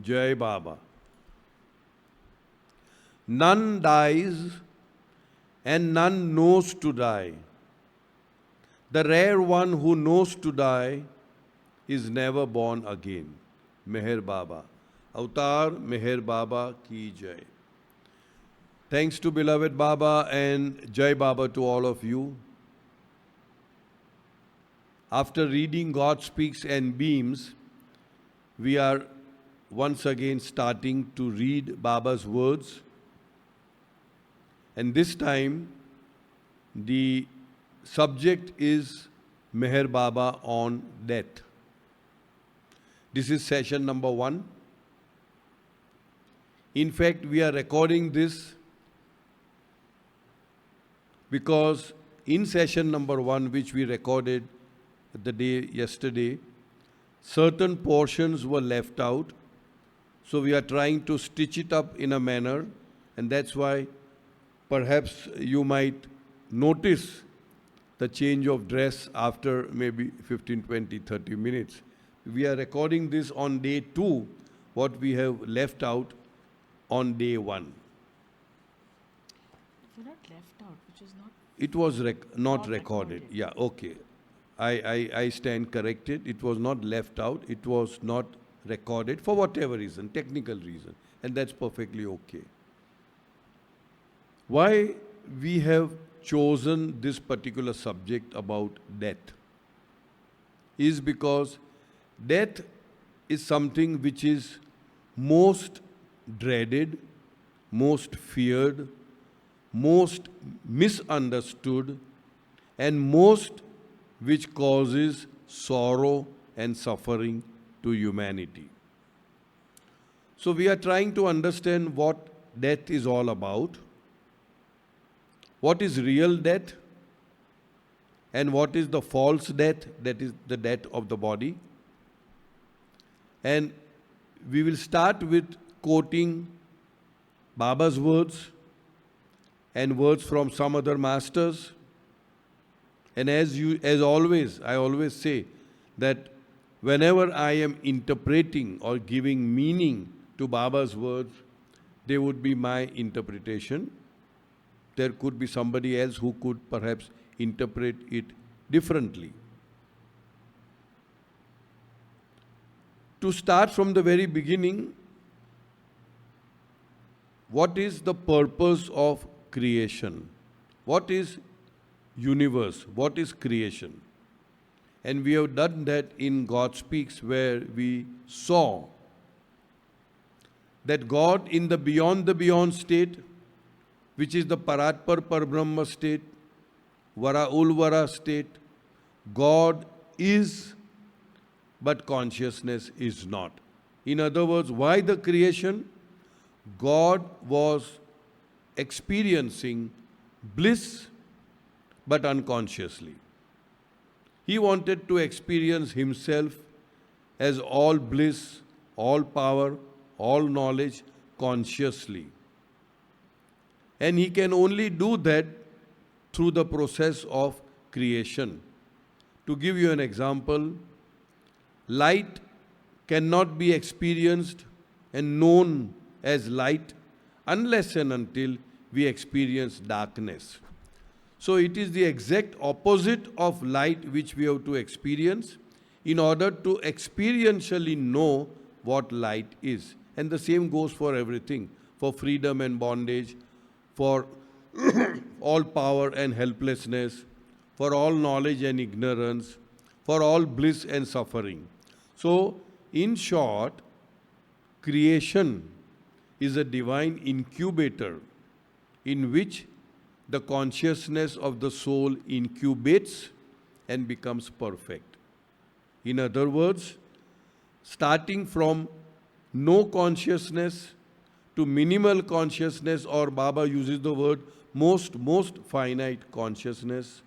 Jai Baba. None dies and none knows to die. The rare one who knows to die is never born again. Meher Baba. Avatar Meher Baba ki Jai. Thanks to beloved Baba and Jai Baba to all of you. After reading God Speaks and Beams, we are once again starting to read Baba's words. And this time, the subject is Meher Baba on death. This is session number 1. In fact, we are recording this because in session number 1, which we recorded the day yesterday, certain portions were left out. So we are trying to stitch it up in a manner, and that's why perhaps you might notice the change of dress after maybe 15, 20, 30 minutes. We are recording this on day 2, what we have left out on day 1. You're not left out, which is not... It was not recorded. Yeah, okay. I stand corrected. It was not left out. It was not recorded for whatever reason, technical reason. And that's perfectly okay. Why we have chosen this particular subject about death is because death is something which is most dreaded, most feared, most misunderstood, and most which causes sorrow and suffering to humanity. So we are trying to understand what death is all about, what is real death, and what is the false death, that is the death of the body. And we will start with quoting Baba's words and words from some other masters. And as always, I always say that whenever I am interpreting or giving meaning to Baba's words, they would be my interpretation. There could be somebody else who could perhaps interpret it differently. To start from the very beginning, what is the purpose of creation? What is universe? What is creation? And we have done that in God Speaks, where we saw that God in the beyond state, which is the Paratpar Parbrahma state, Vara Ulvara state, God is, but consciousness is not. In other words, why the creation? God was experiencing bliss, but unconsciously. He wanted to experience himself as all bliss, all power, all knowledge consciously. And he can only do that through the process of creation. To give you an example, light cannot be experienced and known as light unless and until we experience darkness. So it is the exact opposite of light which we have to experience in order to experientially know what light is. And the same goes for everything, for freedom and bondage, for all power and helplessness, for all knowledge and ignorance, for all bliss and suffering. So, in short, creation is a divine incubator in which the consciousness of the soul incubates and becomes perfect. In other words, starting from no consciousness to minimal consciousness, or Baba uses the word most finite consciousness,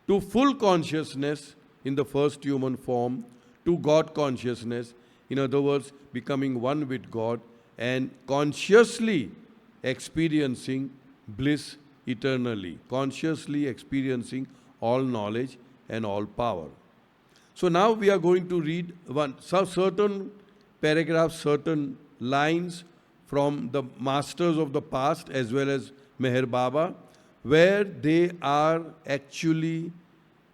to full consciousness in the first human form, to God consciousness, in other words, becoming one with God and consciously experiencing bliss eternally, consciously experiencing all knowledge and all power. So now we are going to read certain paragraphs, certain lines from the masters of the past as well as Meher Baba, where they are actually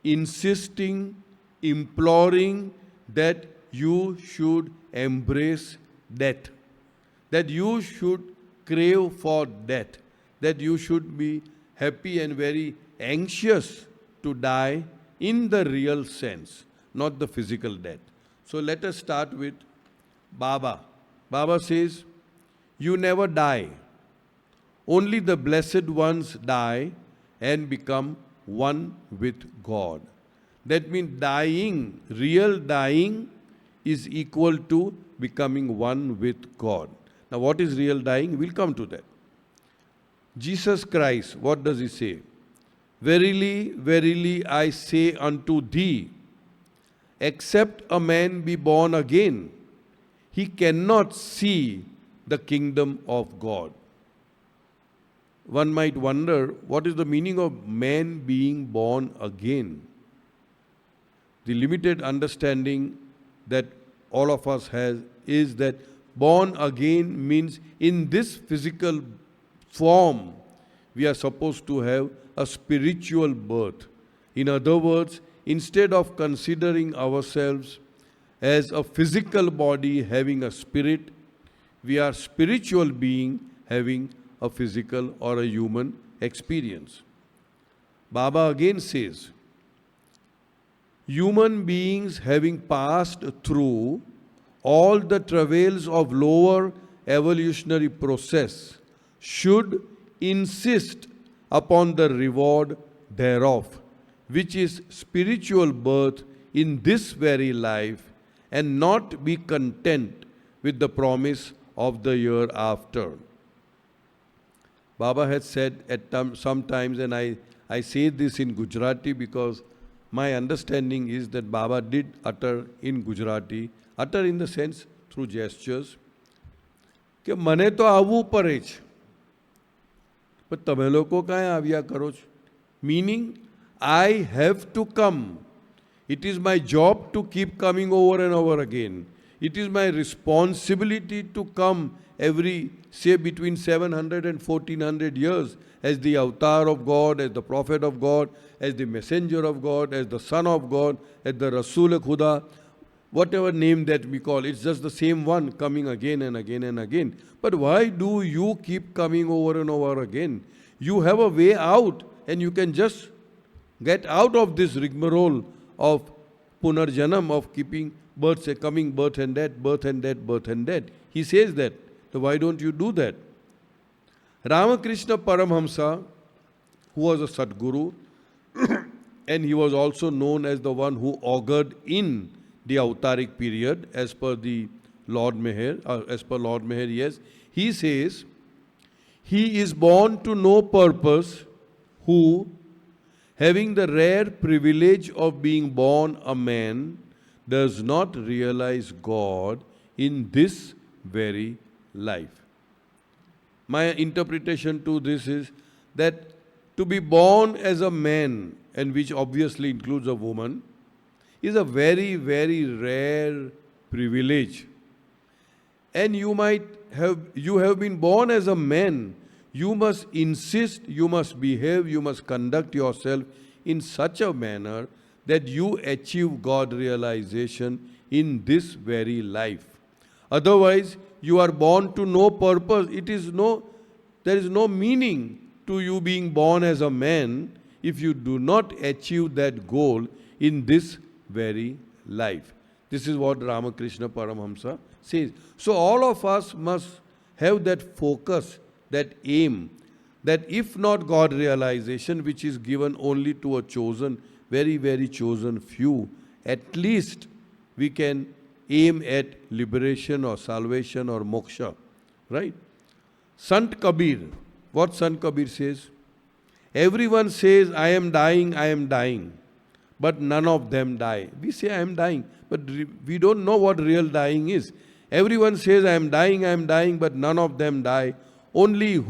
insisting, imploring that you should embrace death, that you should crave for death, that you should be happy and very anxious to die in the real sense, not the physical death. So let us start with Baba. Baba says, you never die. Only the blessed ones die and become one with God. That means dying, real dying, is equal to becoming one with God. Now what is real dying? We'll come to that. Jesus Christ, what does he say? Verily, verily, I say unto thee, except a man be born again, he cannot see the kingdom of God. One might wonder, what is the meaning of man being born again? The limited understanding that all of us has is that born again means in this physical form, we are supposed to have a spiritual birth. In other words, instead of considering ourselves as a physical body having a spirit, we are spiritual being having a physical or a human experience. Baba again says, human beings having passed through all the travails of lower evolutionary process should insist upon the reward thereof, which is spiritual birth in this very life, and not be content with the promise of the year after. Baba had said at some times, and I say this in Gujarati because my understanding is that Baba did utter in Gujarati, utter in the sense through gestures, કે મને તો આવવું પડે છે, પણ તમે લોકો કાંઈ આવ્યા કરો છો? Meaning, I have to come. It is my job to keep coming over and over again. It is my responsibility to come every, say, between 700 and 1400 years as the avatar of God, as the prophet of God, as the messenger of God, as the son of God, as the Rasul Khuda, whatever name that we call, it's just the same one coming again and again and again. But why do you keep coming over and over again? You have a way out and you can just get out of this rigmarole of punarjanam, of keeping birth, coming birth and death, birth and death, birth and death. He says that. So why don't you do that? Ramakrishna Paramhamsa, who was a Sadguru, and he was also known as the one who augured in the avataric period, as per the Lord Meher, yes, he says, he is born to no purpose who, having the rare privilege of being born a man, does not realize God in this very life. My interpretation to this is that to be born as a man, and which obviously includes a woman, is a very, very rare privilege. And you have been born as a man, you must insist, you must behave, you must conduct yourself in such a manner that you achieve God realization in this very life. Otherwise, you are born to no purpose. There is no meaning to you being born as a man if you do not achieve that goal in this very life. This is what Ramakrishna Paramhamsa says. So all of us must have that focus, that aim, that if not God realization, which is given only to a chosen, very, very chosen few, at least we can aim at liberation or salvation or moksha. Right? Sant Kabir, what Sant Kabir says? Everyone says, I am dying, but none of them die. We say, I am dying, but we don't know what real dying is. Everyone says, I am dying, but none of them die. Only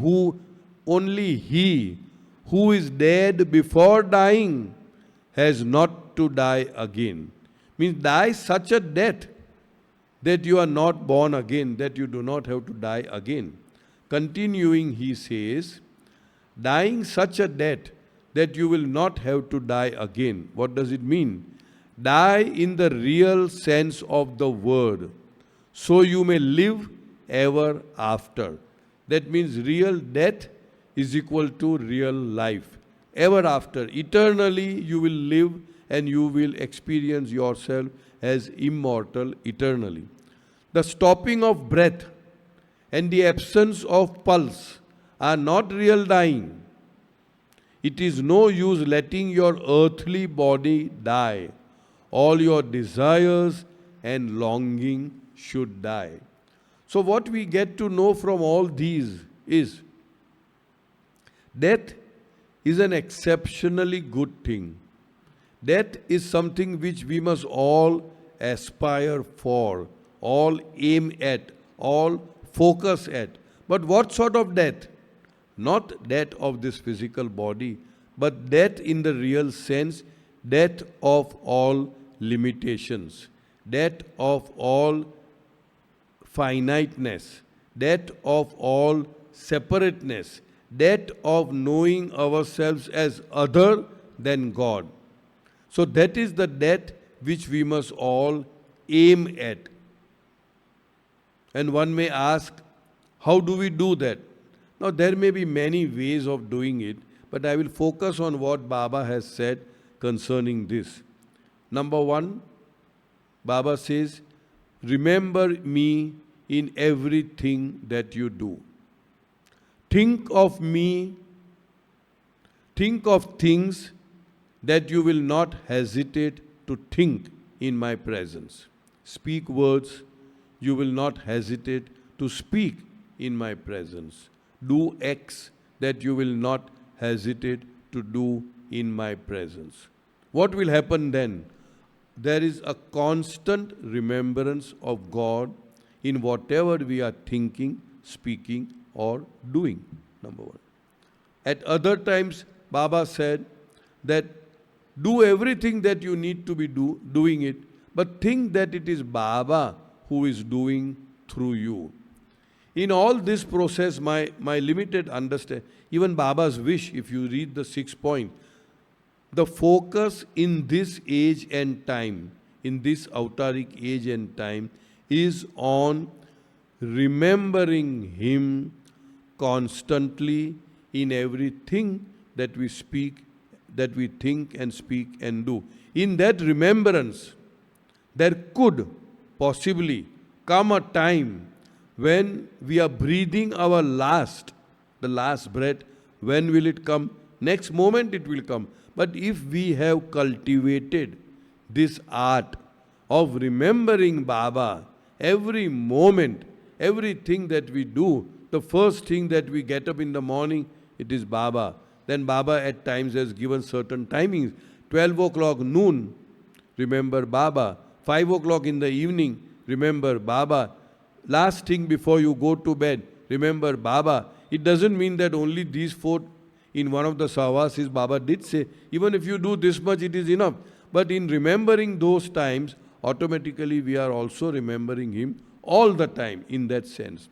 he who is dead before dying has not to die again. Means die such a death that you are not born again, that you do not have to die again. Continuing, he says, dying such a death that you will not have to die again. What does it mean? Die in the real sense of the word, so you may live ever after. That means real death is equal to real life. Ever after, eternally you will live and you will experience yourself as immortal eternally. The stopping of breath and the absence of pulse are not real dying. It is no use letting your earthly body die. All your desires and longing should die. So what we get to know from all these is death is an exceptionally good thing. Death is something which we must all aspire for, all aim at, all focus at. But what sort of death? Not death of this physical body, but death in the real sense, death of all limitations, death of all finiteness, death of all separateness, death of knowing ourselves as other than God. So that is the death which we must all aim at. And one may ask, how do we do that? Now there may be many ways of doing it, but I will focus on what Baba has said concerning this. Number one, Baba says, remember me in everything that you do. Think of me, think of things that you will not hesitate to think in my presence. Speak words you will not hesitate to speak in my presence. Do acts that you will not hesitate to do in my presence. What will happen then? There is a constant remembrance of God in whatever we are thinking, speaking, or doing. Number one. At other times, Baba said that do everything that you need to be doing it, but think that it is Baba who is doing through you. In all this process, my limited understanding, even Baba's wish, if you read the 6th point, the focus in this age and time, in this avataric age and time, is on remembering Him constantly in everything that we speak, that we think and speak and do. In that remembrance, there could possibly come a time when we are breathing our the last breath. When will it come? Next moment it will come. But if we have cultivated this art of remembering Baba every moment, everything that we do, the first thing that we get up in the morning, it is Baba. Then Baba at times has given certain timings. 12 o'clock noon, remember Baba. 5 o'clock in the evening, remember Baba. Last thing before you go to bed, remember Baba. It doesn't mean that only these 4 in one of the Savasis Baba did say, even if you do this much, it is enough. But in remembering those times, automatically we are also remembering Him all the time in that sense.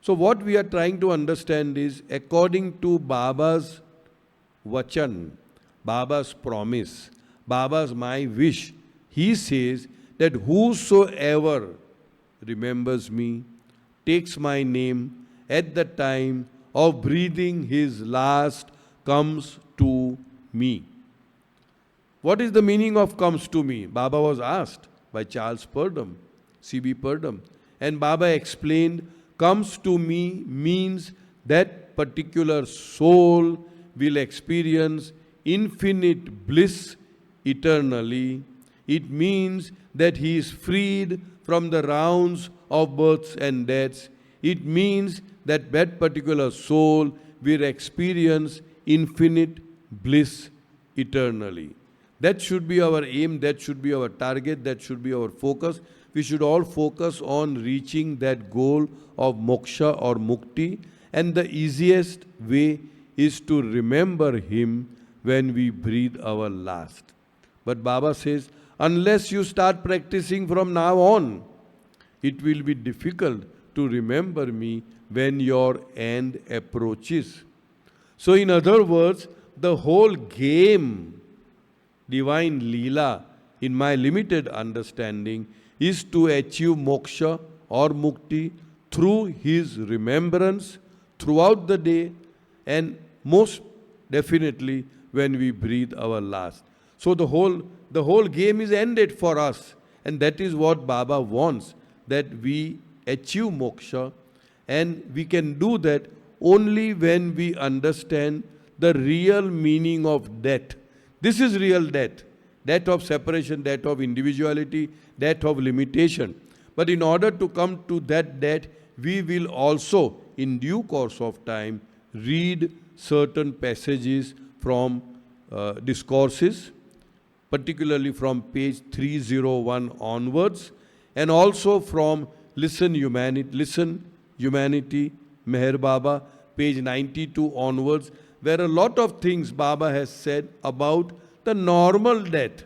So what we are trying to understand is, according to Baba's Vachan, Baba's promise, Baba's my wish, He says that whosoever remembers me, takes my name at the time of breathing his last, comes to me. What is the meaning of comes to me? Baba was asked by Charles Purdom, C.B. Purdom. And Baba explained, comes to me means that particular soul will experience infinite bliss eternally. It means that he is freed from the rounds of births and deaths. It means that that particular soul will experience infinite bliss eternally. That should be our aim, that should be our target, that should be our focus. We should all focus on reaching that goal of moksha or mukti, and the easiest way is to remember Him when we breathe our last. But Baba says, unless you start practicing from now on, It will be difficult to remember me when your end approaches. So in other words, the whole game, divine Leela, in my limited understanding, is to achieve moksha or mukti through his remembrance throughout the day, and most definitely when we breathe our last. So the whole game is ended for us, and that is what Baba wants, that we achieve moksha, and we can do that only when we understand the real meaning of death. This is real death. Death of separation, death of individuality, death of limitation. But in order to come to that death, we will also, in due course of time, read certain passages from discourses, particularly from page 301 onwards, and also from Listen Humanity, Meher Baba, page 92 onwards, where a lot of things Baba has said about the normal death.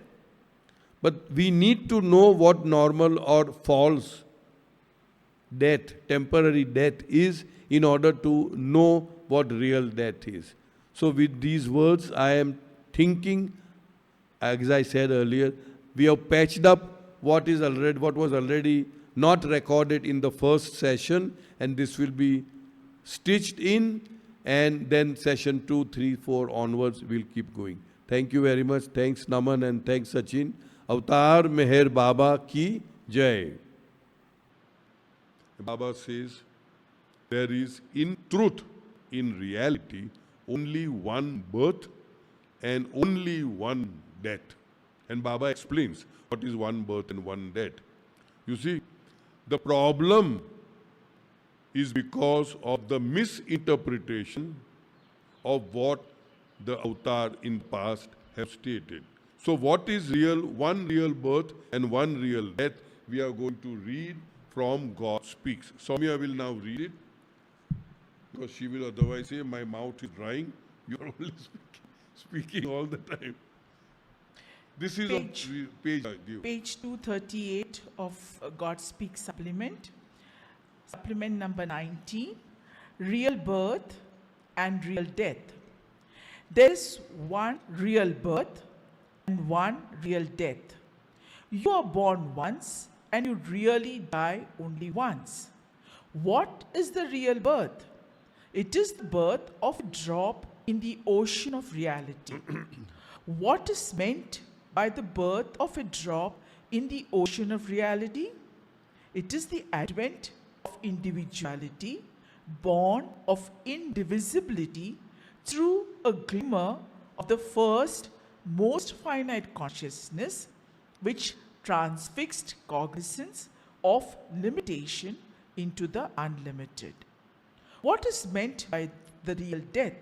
But we need to know what normal or false death, temporary death is, in order to know what real death is. So with these words, I am thinking, as I said earlier, we have patched up what was already not recorded in the first session, and this will be stitched in, and then session 2, 3, 4 onwards will keep going. Thank you very much. Thanks Naman and thanks Sachin. Avatar Meher Baba ki Jai. Baba says, there is in truth, in reality, only one birth and only one death. And Baba explains what is one birth and one death. You see, the problem is because of the misinterpretation of what the avatar in the past have stated. So what is real, one real birth and one real death, we are going to read from God Speaks. Soumya will now read it, because she will otherwise say, my mouth is drying, you are only speaking all the time. This is page 238 of God Speaks supplement. Supplement number 19, real birth and real death. There is one real birth and one real death. You are born once and you really die only once. What is the real birth? It is the birth of a drop in the ocean of reality. What is meant by the birth of a drop in the ocean of reality? It is the advent of individuality, born of indivisibility, through a glimmer of the first, most finite consciousness, which transfixed cognizance of limitation into the unlimited. What is meant by the real death?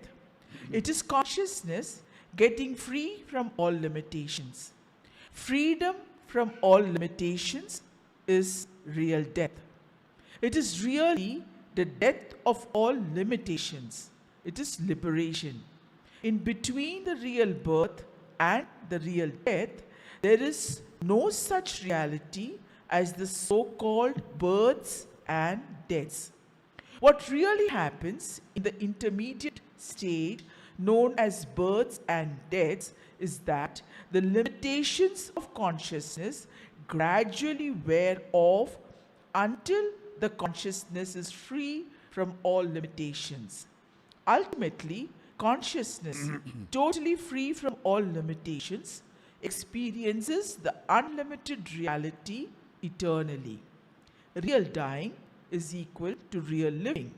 It is consciousness getting free from all limitations. Freedom from all limitations is real death. It is really the death of all limitations. It is liberation. In between the real birth and the real death, there is no such reality as the so-called births and deaths. What really happens in the intermediate state known as births and deaths is that the limitations of consciousness gradually wear off until the consciousness is free from all limitations. Ultimately, consciousness, totally free from all limitations, experiences the unlimited reality eternally. Real dying is equal to real living.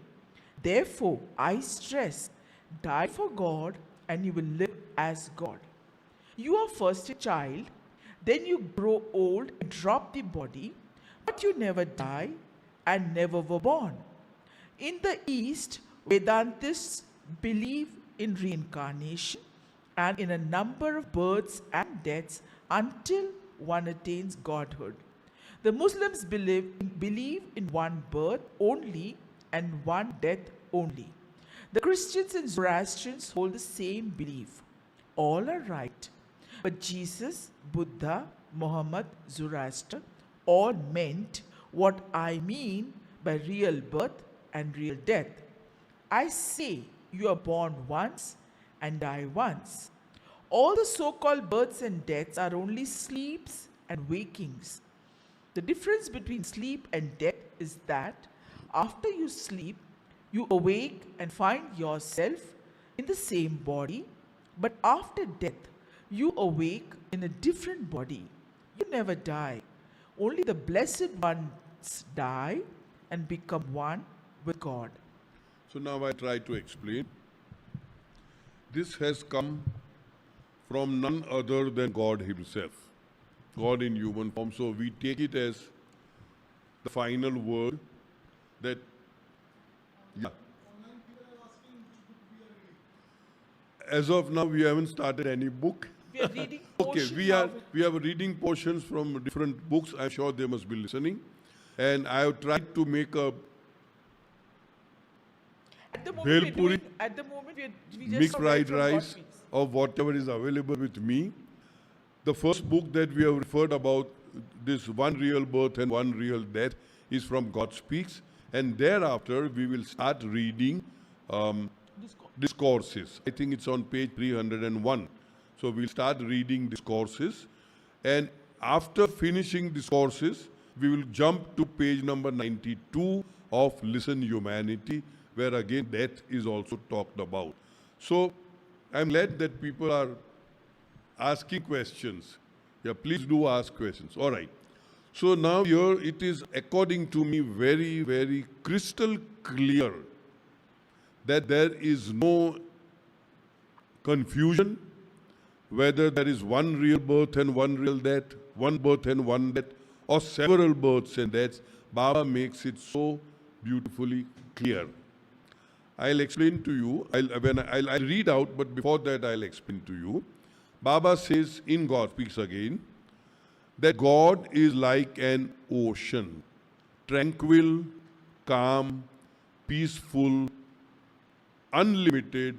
Therefore, I stress, die for God and you will live as God. You are first a child, then you grow old and drop the body, but you never die and never were born. In the East, Vedantists believe in reincarnation and in a number of births and deaths until one attains godhood. The Muslims believe in one birth only and one death only. The Christians and Zoroastrians hold the same belief. All are right. But Jesus, Buddha, Muhammad, Zoroaster all meant what I mean by real birth and real death. I say you are born once and die once. All the so-called births and deaths are only sleeps and wakings. The difference between sleep and death is that after you sleep, you awake and find yourself in the same body, but after death, you awake in a different body. You never die. Only the blessed ones die and become one with God. So now I try to explain. This has come from none other than God Himself, God in human form. So we take it as the final word that, yeah. As of now, we haven't started any book. We are reading Okay, portions we are of reading portions from different books. I'm sure they must be listening. And I have tried to make a At the moment, Bhelpuri, we just mixed saw fried right from God rice Speaks. of whatever is available with me. The first book that we have referred about, this one real birth and one real death, is from God Speaks. And thereafter, we will start reading discourses. I think it's on page 301. So we'll start reading discourses. And after finishing discourses, we will jump to page number 92 of Listen Humanity, where again death is also talked about. So I'm glad that people are asking questions. Yeah, please do ask questions. All right. So now here it is, according to me, very, very crystal clear that there is no confusion whether there is one real birth and one real death, one birth and one death, or several births and deaths. Baba makes it so beautifully clear. I'll explain to you. I'll read out, but before that I'll explain to you. Baba says in God Speaks again that God is like an ocean, tranquil, calm, peaceful, unlimited,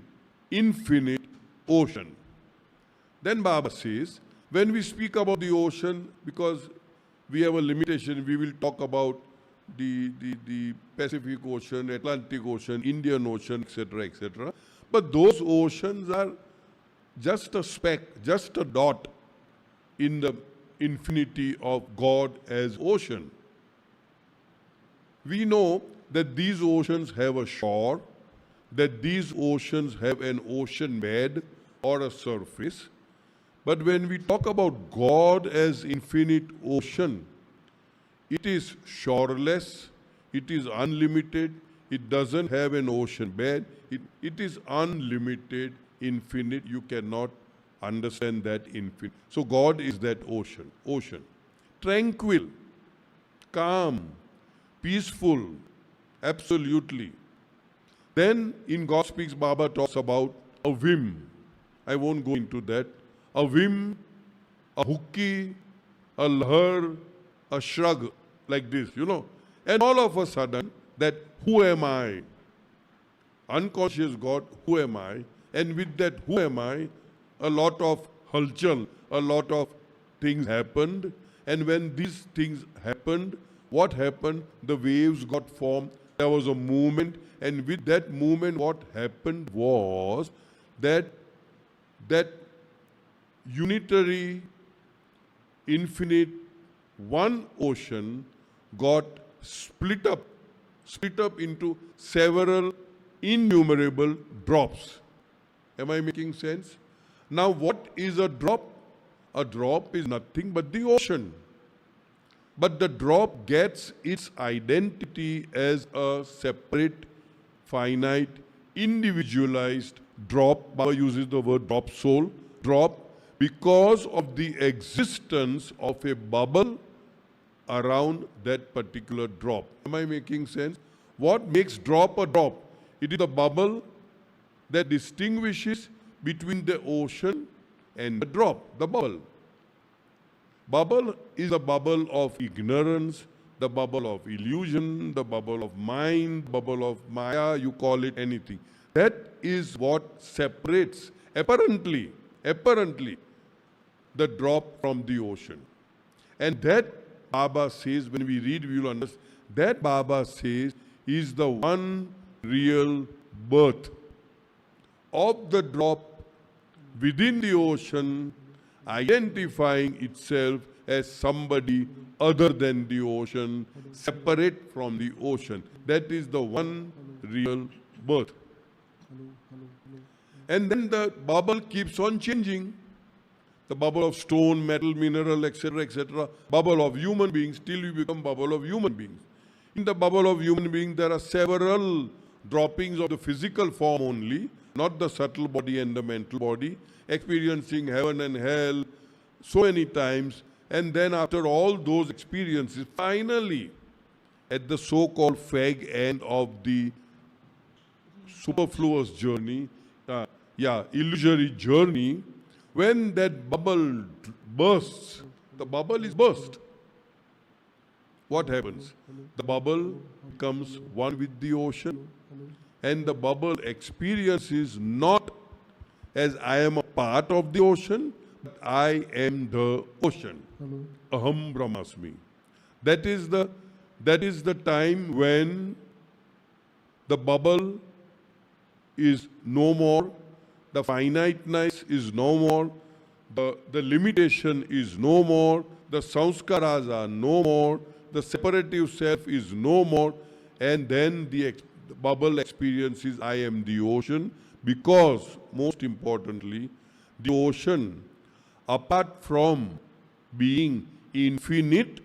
infinite ocean. Then Baba says, when we speak about the ocean, because we have a limitation, we will talk about the Pacific Ocean, Atlantic Ocean, Indian Ocean, etc., etc. But those oceans are just a speck, just a dot in the infinity of God as ocean. We know that these oceans have a shore, that these oceans have an ocean bed or a surface. But when we talk about God as infinite ocean, it is shoreless, it is unlimited, it doesn't have an ocean bed, it is unlimited, infinite. You cannot understand that infinite. So God is that ocean. Tranquil, calm, peaceful, absolutely. Then in God Speaks, Baba talks about a whim. I won't go into that. A whim, a hooky, a lahar, a shrug, like this, And all of a sudden, that who am I? Unconscious God, who am I? And with that who am I, a lot of halchal, a lot of things happened. And when these things happened, what happened? The waves got formed. There was a movement. And with that movement, what happened was that unitary, infinite, one ocean got split up into several innumerable drops. Am I making sense? Now, what is a drop? A drop is nothing but the ocean. But the drop gets its identity as a separate, finite, individualized drop. Baba uses the word drop soul, drop, because of the existence of a bubble around that particular drop. Am I making sense? What makes drop a drop? It is the bubble that distinguishes between the ocean and the drop, the bubble. Bubble is a bubble of ignorance, the bubble of illusion, the bubble of mind, bubble of maya, you call it anything. That is what separates, apparently, the drop from the ocean. And that Baba says, when we read, we will understand, that Baba says is the one real birth of the drop within the ocean, identifying itself as somebody other than the ocean, separate from the ocean. That is the one real birth. And then the bubble keeps on changing. The bubble of stone, metal, mineral, etc., etc. Bubble of human beings, till we become bubble of human beings. In the bubble of human beings, there are several droppings of the physical form only, not the subtle body and the mental body, experiencing heaven and hell so many times. And then after all those experiences, finally, at the so-called fag end of the superfluous journey, illusory journey, when that bubble bursts, the bubble is burst. What happens? The bubble becomes one with the ocean, and the bubble experiences not as I am a part of the ocean, but I am the ocean. Aham Brahmasmi. That is the time when the bubble is no more, the finiteness is no more, the limitation is no more, the sanskaras are no more, the separative self is no more, and then the bubble experiences I am the ocean, because, most importantly, the ocean, apart from being infinite,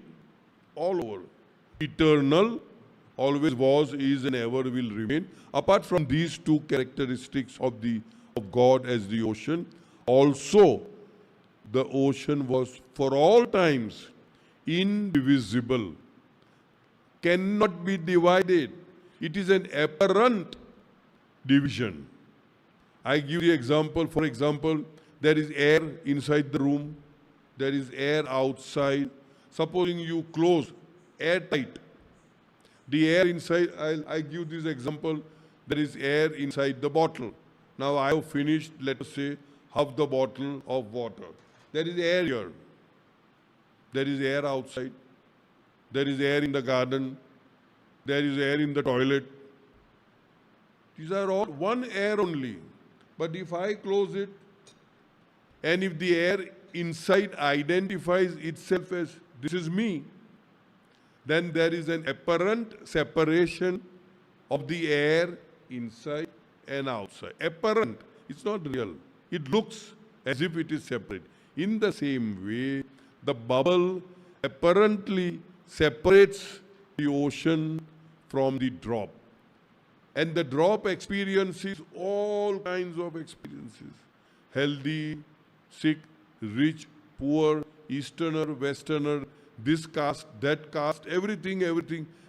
all over, eternal, always was, is, and ever will remain, apart from these two characteristics of God as the ocean, also the ocean was for all times indivisible, cannot be divided. It is an apparent division. I give the example, for example, there is air inside the room, there is air outside. Supposing you close airtight, the air inside, I give this example, there is air inside the bottle. Now I have finished, let us say, half the bottle of water. There is air here. There is air outside. There is air in the garden. There is air in the toilet. These are all one air only. But if I close it, and if the air inside identifies itself as this is me, then there is an apparent separation of the air inside and outside. Apparent, it's not real. It looks as if it is separate. In the same way, the bubble apparently separates the ocean from the drop. And the drop experiences all kinds of experiences. Healthy, sick, rich, poor, Easterner, Westerner, this caste, that caste, everything.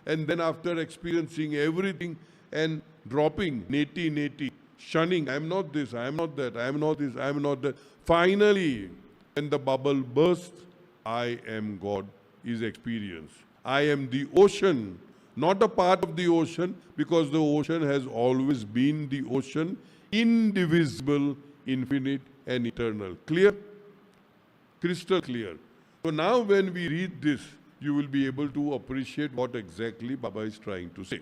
And then after experiencing everything and dropping, neti, shunning, I am not this, I am not that, I am not this, I am not that. Finally, when the bubble bursts, I am God is experienced. I am the ocean, not a part of the ocean, because the ocean has always been the ocean, indivisible, infinite and eternal. Clear? Crystal clear. So now when we read this, you will be able to appreciate what exactly Baba is trying to say.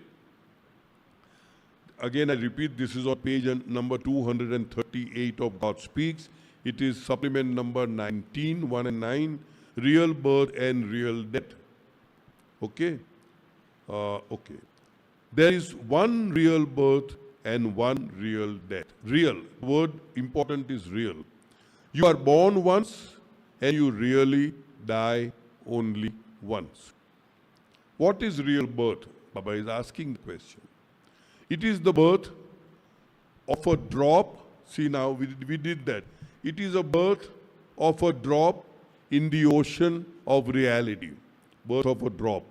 Again, I repeat, this is on page number 238 of God Speaks. It is supplement number 19, 1 and 9, real birth and real death. Okay? Okay. There is one real birth and one real death. Real. The word important is real. You are born once and you really die only once. What is real birth? Baba is asking the question. It is the birth of a drop. See now, we did that. It is a birth of a drop in the ocean of reality. Birth of a drop.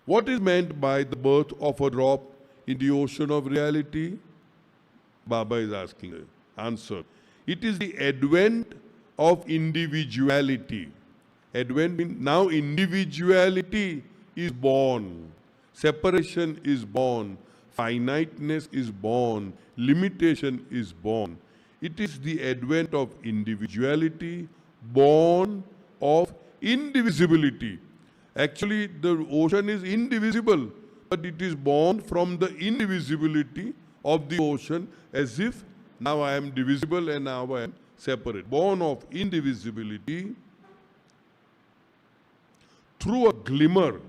What is meant by the birth of a drop in the ocean of reality? Baba is asking. Answer. It is the advent of individuality. Advent means now individuality is born. Separation is born. Finiteness is born. Limitation is born. It is the advent of individuality born of indivisibility. Actually, the ocean is indivisible, but it is born from the indivisibility of the ocean, as if now I am divisible and now I am separate. Born of indivisibility through a glimmer,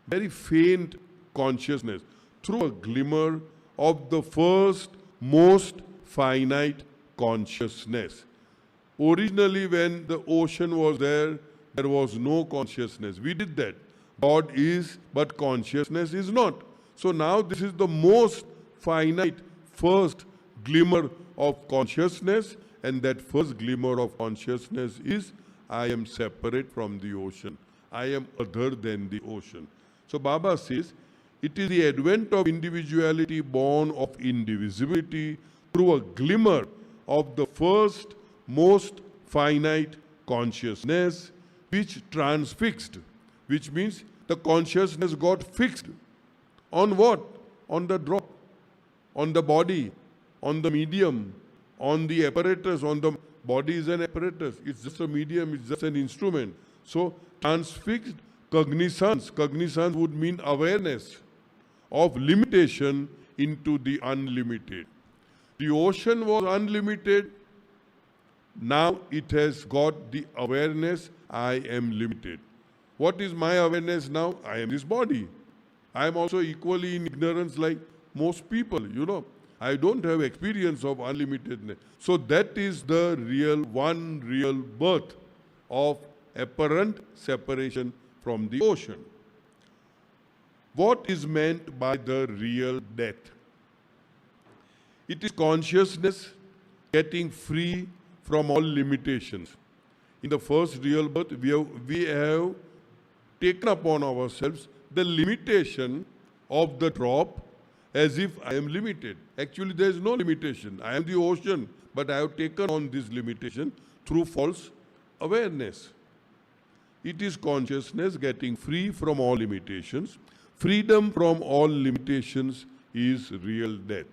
very faint consciousness, through a glimmer of the first most finite consciousness. Originally, when the ocean was there was no consciousness. We did that. God is, but consciousness is not. So now this is the most finite first glimmer of consciousness, and that first glimmer of consciousness is, I am separate from the ocean. I am other than the ocean. So Baba says, it is the advent of individuality born of indivisibility through a glimmer of the first most finite consciousness, which transfixed, which means the consciousness got fixed on what? On the drop, on the body, on the medium, on the apparatus. On the body is an apparatus. It's just a medium, it's just an instrument. So transfixed cognizance. Cognizance would mean awareness of limitation into the unlimited. The ocean was unlimited. Now it has got the awareness, I am limited. What is my awareness now? I am this body. I am also equally in ignorance like most people, you know. I don't have experience of unlimitedness. So that is the one real birth of apparent separation from the ocean. What is meant by the real death? It is consciousness getting free from all limitations. In the first real birth, we have taken upon ourselves the limitation of the drop, as if I am limited. Actually, there is no limitation. I am the ocean, but I have taken on this limitation through false awareness. It is consciousness getting free from all limitations. Freedom from all limitations is real death.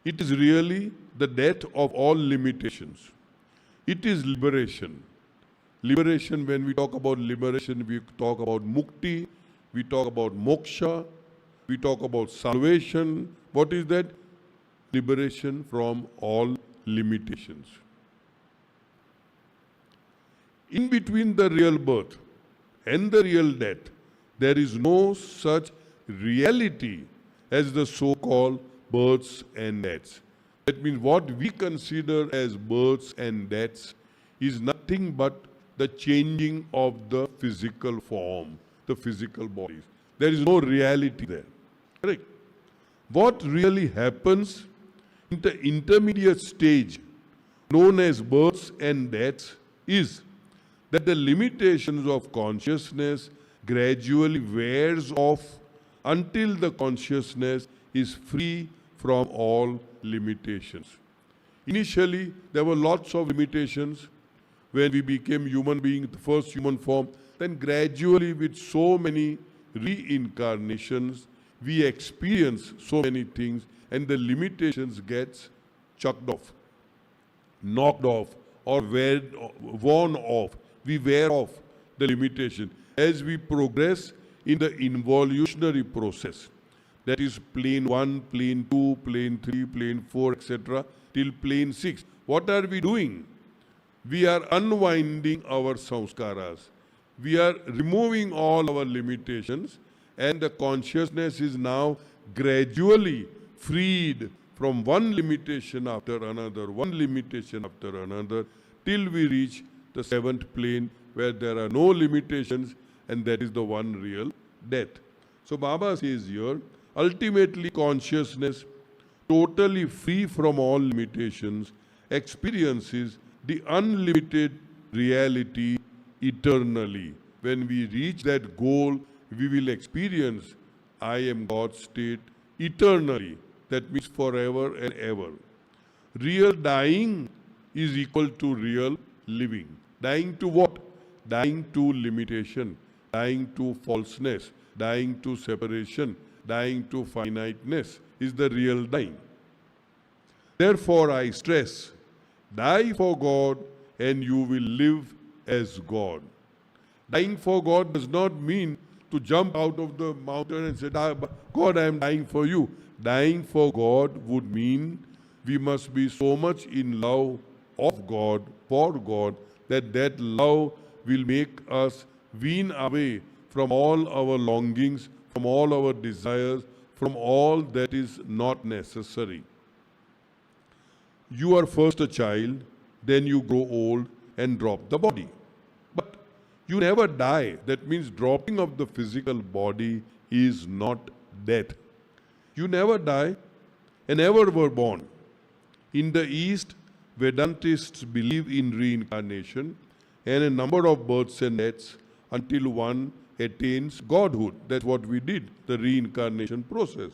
It is really the death of all limitations. It is liberation. Liberation, when we talk about liberation, we talk about mukti, we talk about moksha, we talk about salvation. What is that? Liberation from all limitations. In between the real birth and the real death, there is no such reality as the so-called births and deaths. That means what we consider as births and deaths is nothing but the changing of the physical form, the physical bodies. There is no reality there. Correct? What really happens in the intermediate stage, known as births and deaths, is that the limitations of consciousness gradually wears off until the consciousness is free from all limitations. Initially, there were lots of limitations when we became human beings, the first human form. Then gradually, with so many reincarnations, we experience so many things, and the limitations gets chucked off, knocked off, or worn off. We wear off the limitation as we progress in the involutionary process. That is plane 1, plane 2, plane 3, plane 4, etc. till plane 6. What are we doing? We are unwinding our samskaras. We are removing all our limitations, and the consciousness is now gradually freed from one limitation after another, one limitation after another, till we reach the seventh plane where there are no limitations, and that is the one real death. So Baba says here, ultimately consciousness, totally free from all limitations, experiences the unlimited reality eternally. When we reach that goal, we will experience I am God's state eternally. That means forever and ever. Real dying is equal to real living. Dying to what? Dying to limitation, dying to falseness, dying to separation, dying to finiteness is the real dying. Therefore, I stress, die for God and you will live as God. Dying for God does not mean to jump out of the mountain and say, God, I am dying for you. Dying for God would mean we must be so much in love of God, for God, that love will make us wean away from all our longings, from all our desires, from all that is not necessary. You are first a child, then you grow old and drop the body. But you never die. That means dropping of the physical body is not death. You never die and never were born. In the East, Vedantists believe in reincarnation and a number of births and deaths until one attains godhood. That's what we did, the reincarnation process.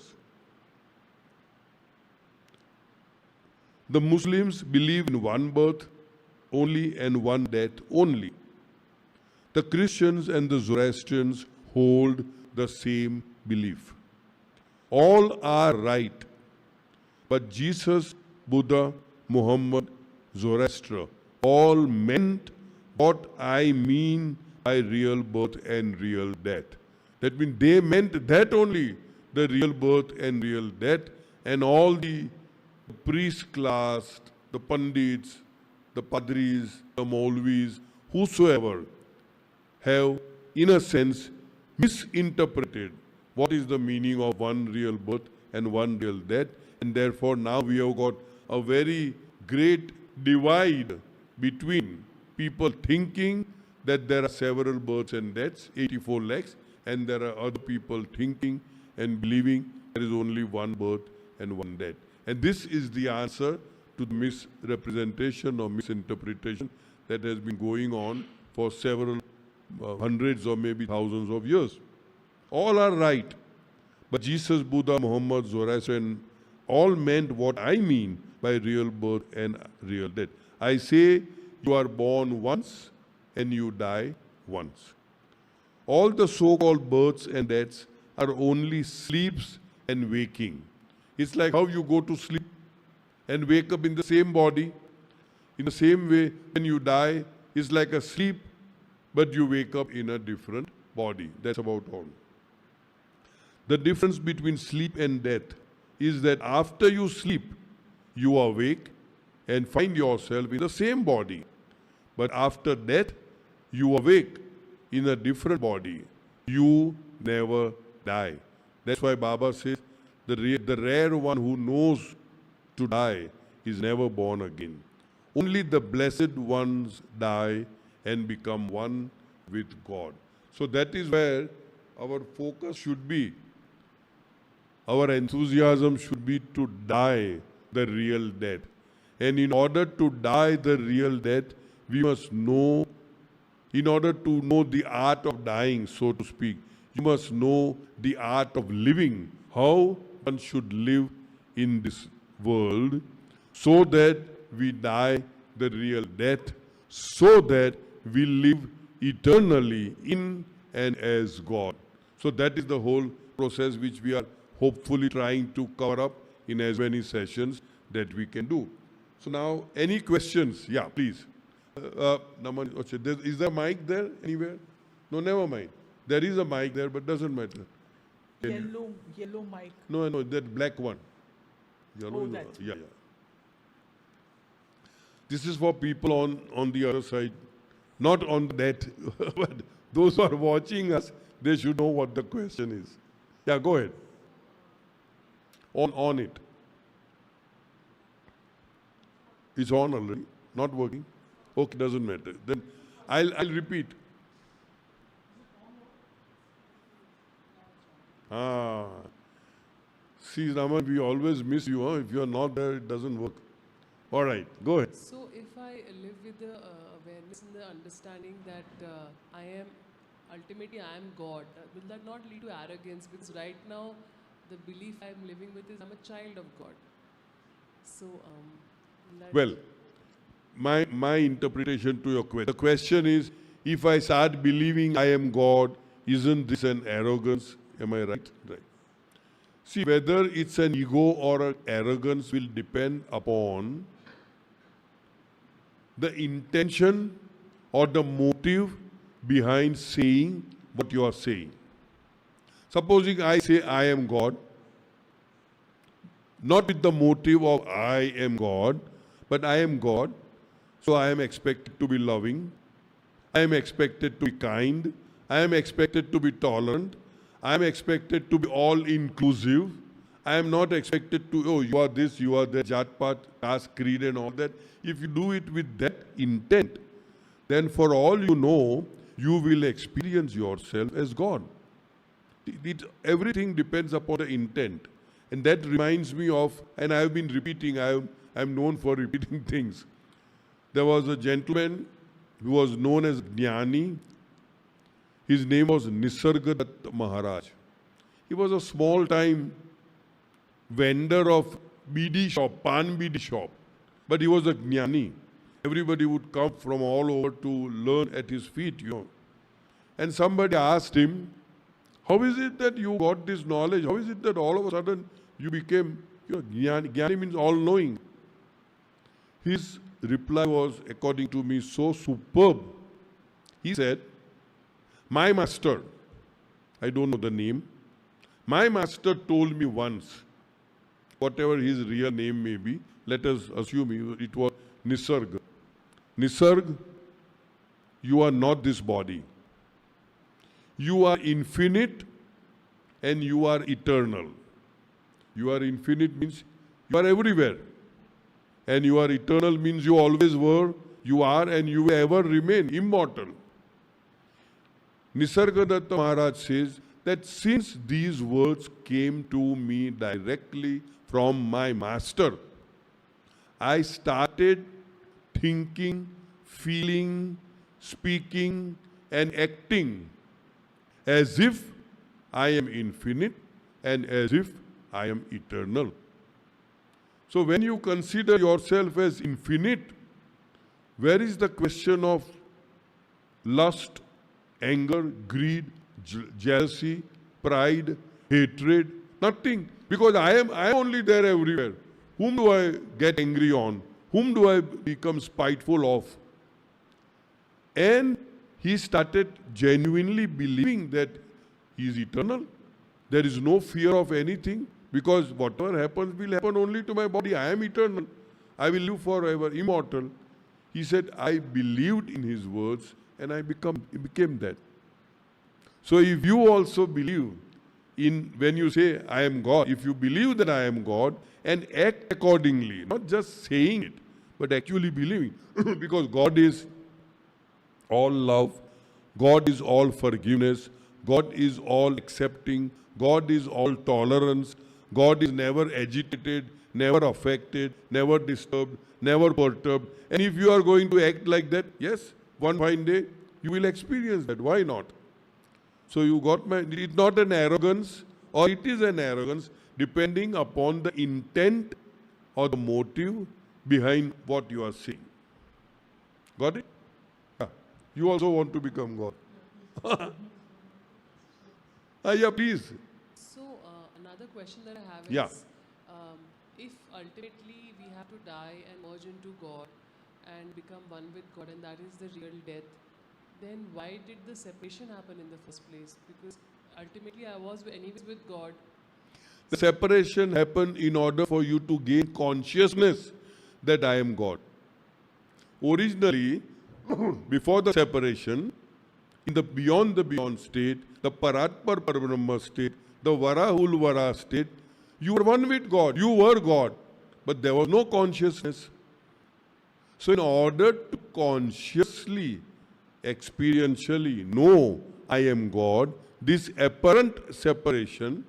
The Muslims believe in one birth only and one death only. The Christians and the Zoroastrians hold the same belief. All are right, but Jesus, Buddha, Muhammad, Zoroaster all meant what I mean by real birth and real death. That means they meant that only, the real birth and real death, and all the priest class, the pandits, the padris, the maulvis, whosoever have, in a sense, misinterpreted what is the meaning of one real birth and one real death, and therefore now we have got a very great divide between people thinking that there are several births and deaths, 84 lakhs, and there are other people thinking and believing there is only one birth and one death. And this is the answer to the misrepresentation or misinterpretation that has been going on for several hundreds or maybe thousands of years. All are right, but Jesus, Buddha, Muhammad, Zoroaster, and all meant what I mean by real birth and real death. I say you are born once and you die once. All the so-called births and deaths are only sleeps and waking. It's like how you go to sleep and wake up in the same body. In the same way, when you die, it's like a sleep, but you wake up in a different body. That's about all. The difference between sleep and death is that after you sleep, you awake and find yourself in the same body. But after death, you awake in a different body. You never die. That's why Baba says, the rare one who knows to die is never born again. Only the blessed ones die and become one with God. So that is where our focus should be. Our enthusiasm should be to die the real death. And in order to die the real death, we must know, in order to know the art of dying, so to speak, you must know the art of living, how one should live in this world, so that we die the real death, so that we live eternally in and as God. So that is the whole process which we are hopefully trying to cover up in as many sessions that we can do. So now, any questions? Yeah, please. Is there a mic there anywhere? No, never mind. There is a mic there, but doesn't matter. Yellow mic. No, that black one. Yellow, that. yeah. This is for people on the other side, not on that, but those who are watching us, they should know what the question is. Yeah, go ahead. On it. It's on already. Not working. Okay, doesn't matter. Then I'll repeat. See, Raman, we always miss you. Huh? If you are not there, it doesn't work. All right, go ahead. So if I live with the awareness and the understanding that ultimately I am God, will that not lead to arrogance? Because right now, the belief I am living with is I'm a child of God. So, well, my interpretation to your question. The question is, if I start believing I am God, isn't this an arrogance? Am I right? Right. See, whether it's an ego or an arrogance will depend upon the intention or the motive behind saying what you are saying. Supposing I say I am God, not with the motive of I am God, but I am God, so I am expected to be loving, I am expected to be kind, I am expected to be tolerant, I am expected to be all-inclusive, I am not expected to, oh, you are this, you are that, Jat Pat, caste, creed and all that. If you do it with that intent, then for all you know, you will experience yourself as God. Everything depends upon the intent. And that reminds me of, and I have been repeating, I'm known for repeating things. There was a gentleman who was known as Jnani. His name was Nisargadatta Maharaj. He was a small-time vendor of BD shop, Pan BD shop. But he was a Jnani. Everybody would come from all over to learn at his feet, you know. And somebody asked him, how is it that you got this knowledge? How is it that all of a sudden you became, you know, Jnani? Jnani means all-knowing. His reply was, according to me, so superb. He said, my master, I don't know the name, my master told me once, whatever his real name may be, let us assume it was Nisarg. Nisarg, you are not this body. You are infinite and you are eternal. You are infinite means you are everywhere. And you are eternal means you always were, you are, and you will ever remain immortal. Nisargadatta Maharaj says that since these words came to me directly from my master, I started thinking, feeling, speaking, and acting as if I am infinite and as if I am eternal. So when you consider yourself as infinite, where is the question of lust, anger, greed, jealousy, pride, hatred? Nothing. Because I am only there everywhere. Whom do I get angry on? Whom do I become spiteful of? And he started genuinely believing that he is eternal. There is no fear of anything, because whatever happens will happen only to my body. I am eternal. I will live forever, immortal. He said, I believed in his words and I became that. So if you also believe in, when you say, I am God, if you believe that I am God and act accordingly, not just saying it, but actually believing, because God is all love, God is all forgiveness, God is all accepting, God is all tolerance, God is never agitated, never affected, never disturbed, never perturbed. And if you are going to act like that, yes, one fine day, you will experience that. Why not? So you got it's not an arrogance, or it is an arrogance, depending upon the intent or the motive behind what you are saying. Got it? Yeah. You also want to become God. Yeah, please. So, another question that I have is, Yeah. If ultimately we have to die and merge into God and become one with God, and that is the real death, then why did the separation happen in the first place? Because ultimately I was anyways with God. The separation happened in order for you to gain consciousness that I am God. Originally, before the separation, in the beyond state, the Paratpar Parabrahma state, the Varahul Vara state, you were one with God. You were God. But there was no consciousness. So in order to consciously, experientially know I am God, this apparent separation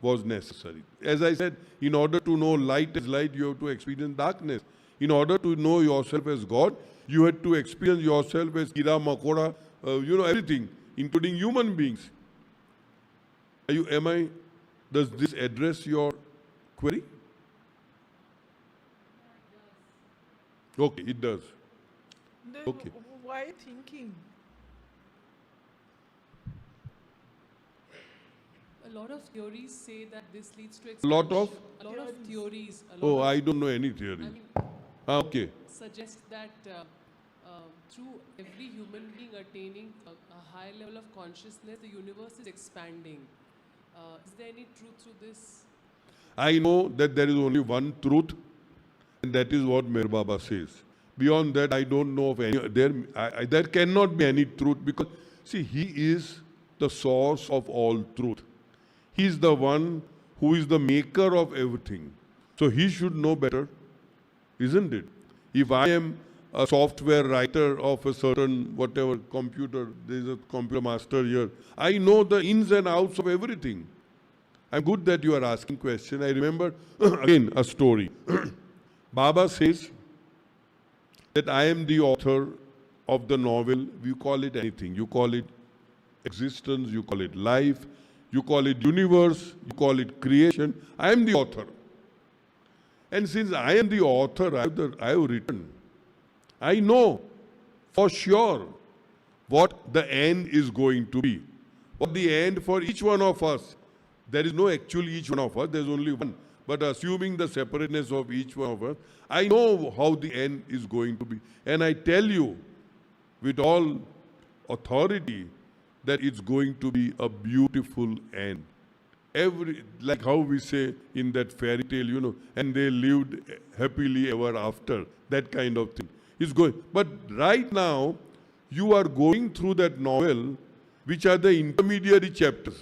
was necessary. As I said, in order to know light is light, you have to experience darkness. In order to know yourself as God, you had to experience yourself as Kira, Makoda, everything, including human beings. Does this address your query? Okay, it does. Then Okay. why thinking? A lot of theories say that this leads to A lot of? A lot of theories. Oh, I don't know any theory. I mean, Okay. suggest that through every human being attaining a high level of consciousness, the universe is expanding. Is there any truth to this? I know that there is only one truth, and that is what Mir Baba says. Beyond that, I don't know of any. There cannot be any truth, because, see, he is the source of all truth. He is the one who is the maker of everything. So he should know better, isn't it? If I am a software writer of a certain whatever computer, there is a computer master here, I know the ins and outs of everything. I'm good that you are asking question. I remember again a story. Baba says that I am the author of the novel. You call it anything. You call it existence, you call it life, you call it universe, you call it creation. I am the author. And since I am the author, I have written. I know for sure what the end is going to be. What the end for each one of us. There is no actually each one of us, there is only one. But assuming the separateness of each one of us, I know how the end is going to be. And I tell you with all authority that it's going to be a beautiful end. Like how we say in that fairy tale, and they lived happily ever after, that kind of thing. It's going. But right now, you are going through that novel, which are the intermediary chapters,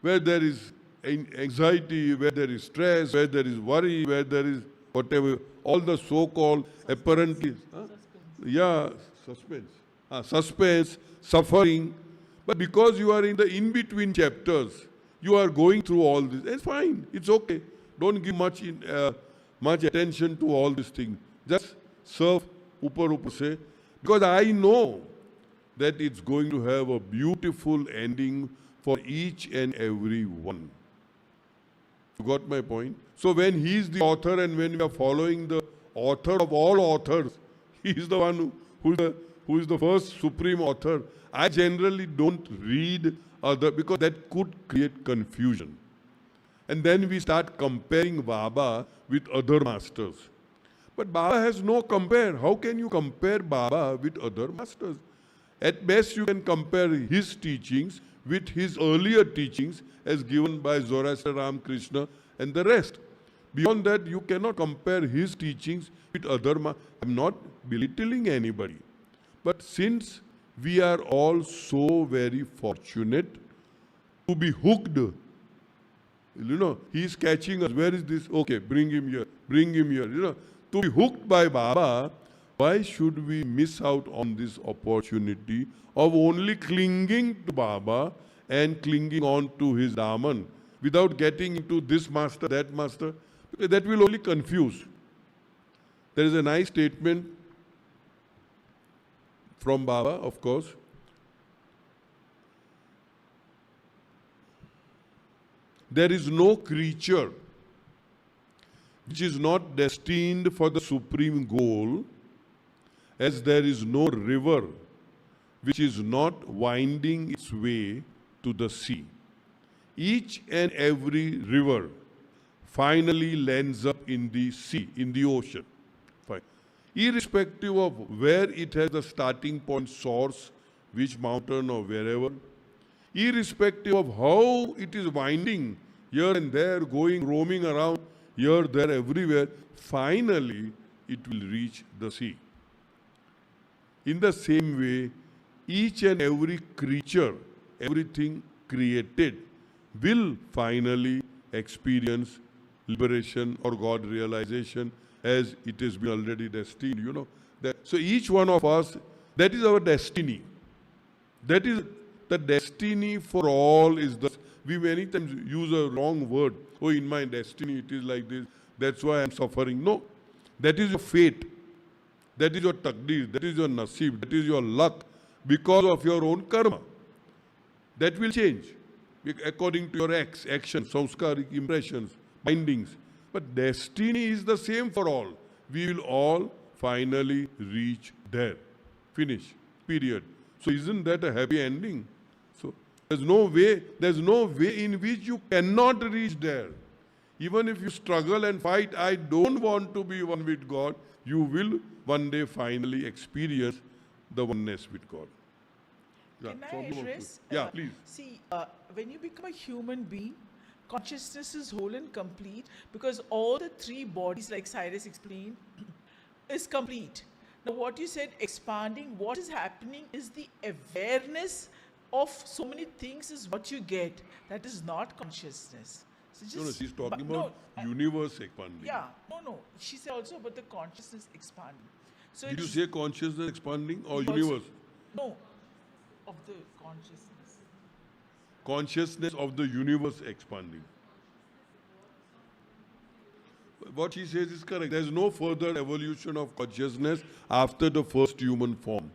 where there is anxiety, where there is stress, where there is worry, where there is whatever, all the so-called apparently, suspense, suffering. But because you are in the in-between chapters, you are going through all this. It's fine. It's okay. Don't give much attention to all these things. Just serve upar se, because I know that it's going to have a beautiful ending for each and every one. You got my point? So when he is the author and when we are following the author of all authors, he is the one who is the first supreme author. I generally don't read other, because that could create confusion. And then we start comparing Baba with other masters. But Baba has no compare. How can you compare Baba with other masters? At best, you can compare his teachings with his earlier teachings as given by Zoroaster, Ramakrishna and the rest. Beyond that, you cannot compare his teachings with other masters. I'm not belittling anybody. But since we are all so very fortunate to be hooked, he is catching us. Where is this? Okay, bring him here. To be hooked by Baba, why should we miss out on this opportunity of only clinging to Baba and clinging on to his Daman without getting into this master, that master? Because that will only confuse. There is a nice statement from Baba, of course. There is no creature which is not destined for the supreme goal, as there is no river which is not winding its way to the sea. Each and every river finally lands up in the sea, in the ocean. Fine. Irrespective of where it has the starting point, source, which mountain or wherever, irrespective of how it is winding here and there, going, roaming around, here, there, everywhere, finally it will reach the sea. In the same way, each and every creature, everything created, will finally experience liberation or God realization, as it has been already destined, So each one of us, that is our destiny. That is the destiny for all is the... We many times use a wrong word. Oh, in my destiny it is like this. That's why I'm suffering. No. That is your fate. That is your taqdeer. That is your nasib. That is your luck. Because of your own karma. That will change. According to your actions, samskarik, impressions, bindings. But destiny is the same for all. We will all finally reach there. Finish. Period. So isn't that a happy ending? So there's no way in which you cannot reach there. Even if you struggle and fight, I don't want to be one with God, you will one day finally experience the oneness with God. Yeah, Can I Soumya wants to- address? Yeah, please. See, when you become a human being, consciousness is whole and complete because all the three bodies, like Cyrus explained, is complete. Now, what you said, expanding, what is happening is the awareness of so many things is what you get. That is not consciousness. So No, she's talking but about universe expanding. yeah, no. She said also about the consciousness expanding. So Did you it's say consciousness expanding or also- universe? no of the consciousness. Consciousness of the universe expanding. What she says is correct. There is no further evolution of consciousness after the first human form.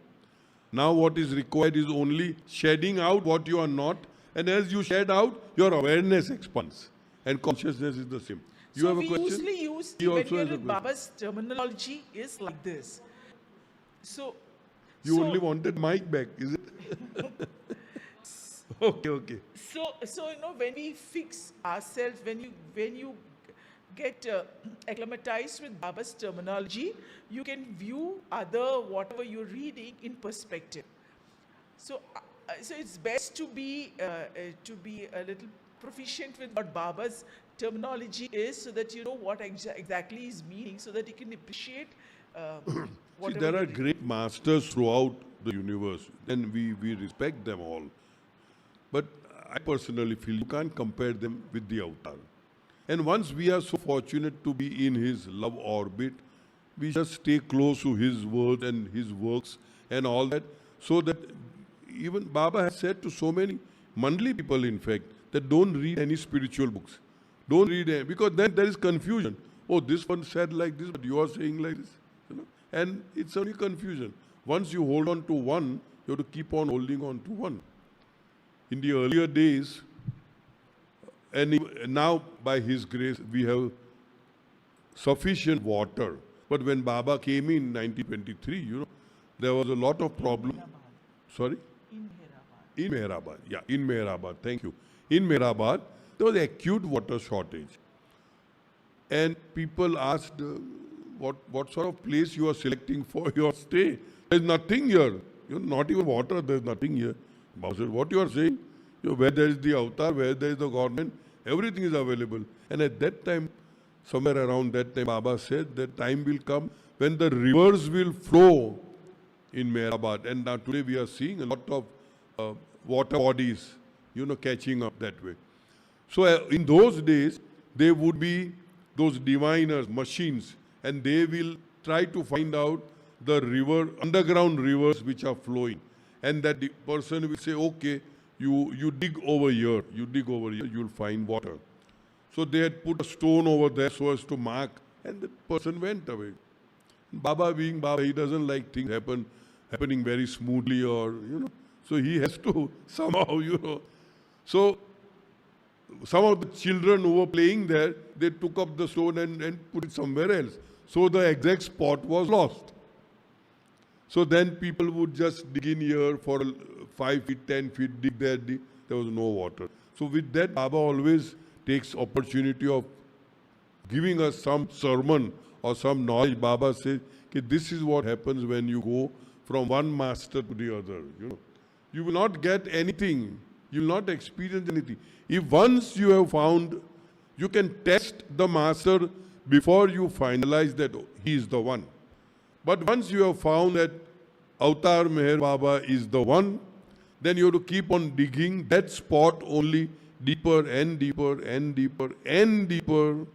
Now what is required is only shedding out what you are not, and as you shed out, your awareness expands. And consciousness is the same. You So have a we question? usually use, He when also we has a with question. Baba's terminology is like this. So, You so, only wanted mic back, is it? Okay. so when we fix ourselves, when you get acclimatized with Baba's terminology, you can view whatever you're reading in perspective. So it's best to be a little proficient with what Baba's terminology is, so that you know what exactly is meaning, so that you can appreciate. See, Whatever there are you're great masters throughout the universe, and we respect them all. But I personally feel you can't compare them with the avatar. And once we are so fortunate to be in his love orbit, we just stay close to his word and his works and all that, so that even Baba has said to so many Mandali people, in fact, that don't read any spiritual books. Don't read any, because then there is confusion. Oh, this one said like this, but you are saying like this. You know? And it's only confusion. Once you hold on to one, you have to keep on holding on to one. In the earlier days, and now by his grace, we have sufficient water. But when Baba came in 1923, there was a lot of problem. Sorry? In Mehrabad. Yeah, in Mehrabad. Thank you. In Mehrabad, there was acute water shortage. And people asked, what sort of place you are selecting for your stay? There's nothing here. Not even water, there's nothing here. Baba said, what you are saying? Where there is the avatar, where there is the government, everything is available. And at that time, somewhere around that time, Baba said that time will come when the rivers will flow in Mehrabad. And now today we are seeing a lot of water bodies, catching up that way. So in those days, there would be those diviners, machines, and they will try to find out the underground rivers which are flowing. And that the person will say, okay, you dig over here, you'll find water. So they had put a stone over there so as to mark, and the person went away. Baba being Baba, he doesn't like things happening very smoothly so he has to somehow, So some of the children who were playing there, they took up the stone and put it somewhere else. So the exact spot was lost. So then people would just dig in here for 5 feet, 10 feet, dig there. There was no water. So with that, Baba always takes opportunity of giving us some sermon or some knowledge. Baba says, okay, this is what happens when you go from one master to the other. You will not get anything. You will not experience anything. If once you have found, you can test the master before you finalize that he is the one. But once you have found that Avatar Meher Baba is the one, then you have to keep on digging that spot only deeper and deeper and deeper and deeper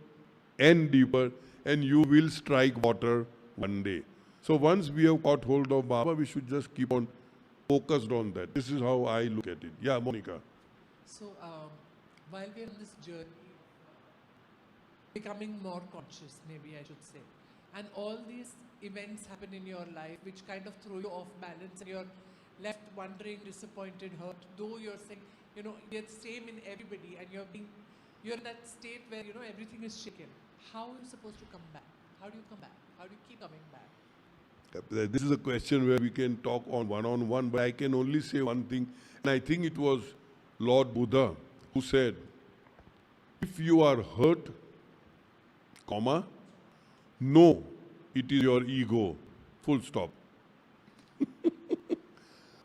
and deeper, and you will strike water one day. So once we have got hold of Baba, we should just keep on focused on that. This is how I look at it. Yeah, Monica. So while we're on this journey, becoming more conscious, maybe I should say, and all these events happen in your life which kind of throw you off balance and you're left wondering, disappointed, hurt, though you're saying, it's the same in everybody and you're in that state where, everything is shaken. How are you supposed to come back? How do you come back? How do you keep coming back? This is a question where we can talk on one-on-one, but I can only say one thing, and I think it was Lord Buddha who said, if you are hurt, then you have to comma. No, it is your ego. Full stop.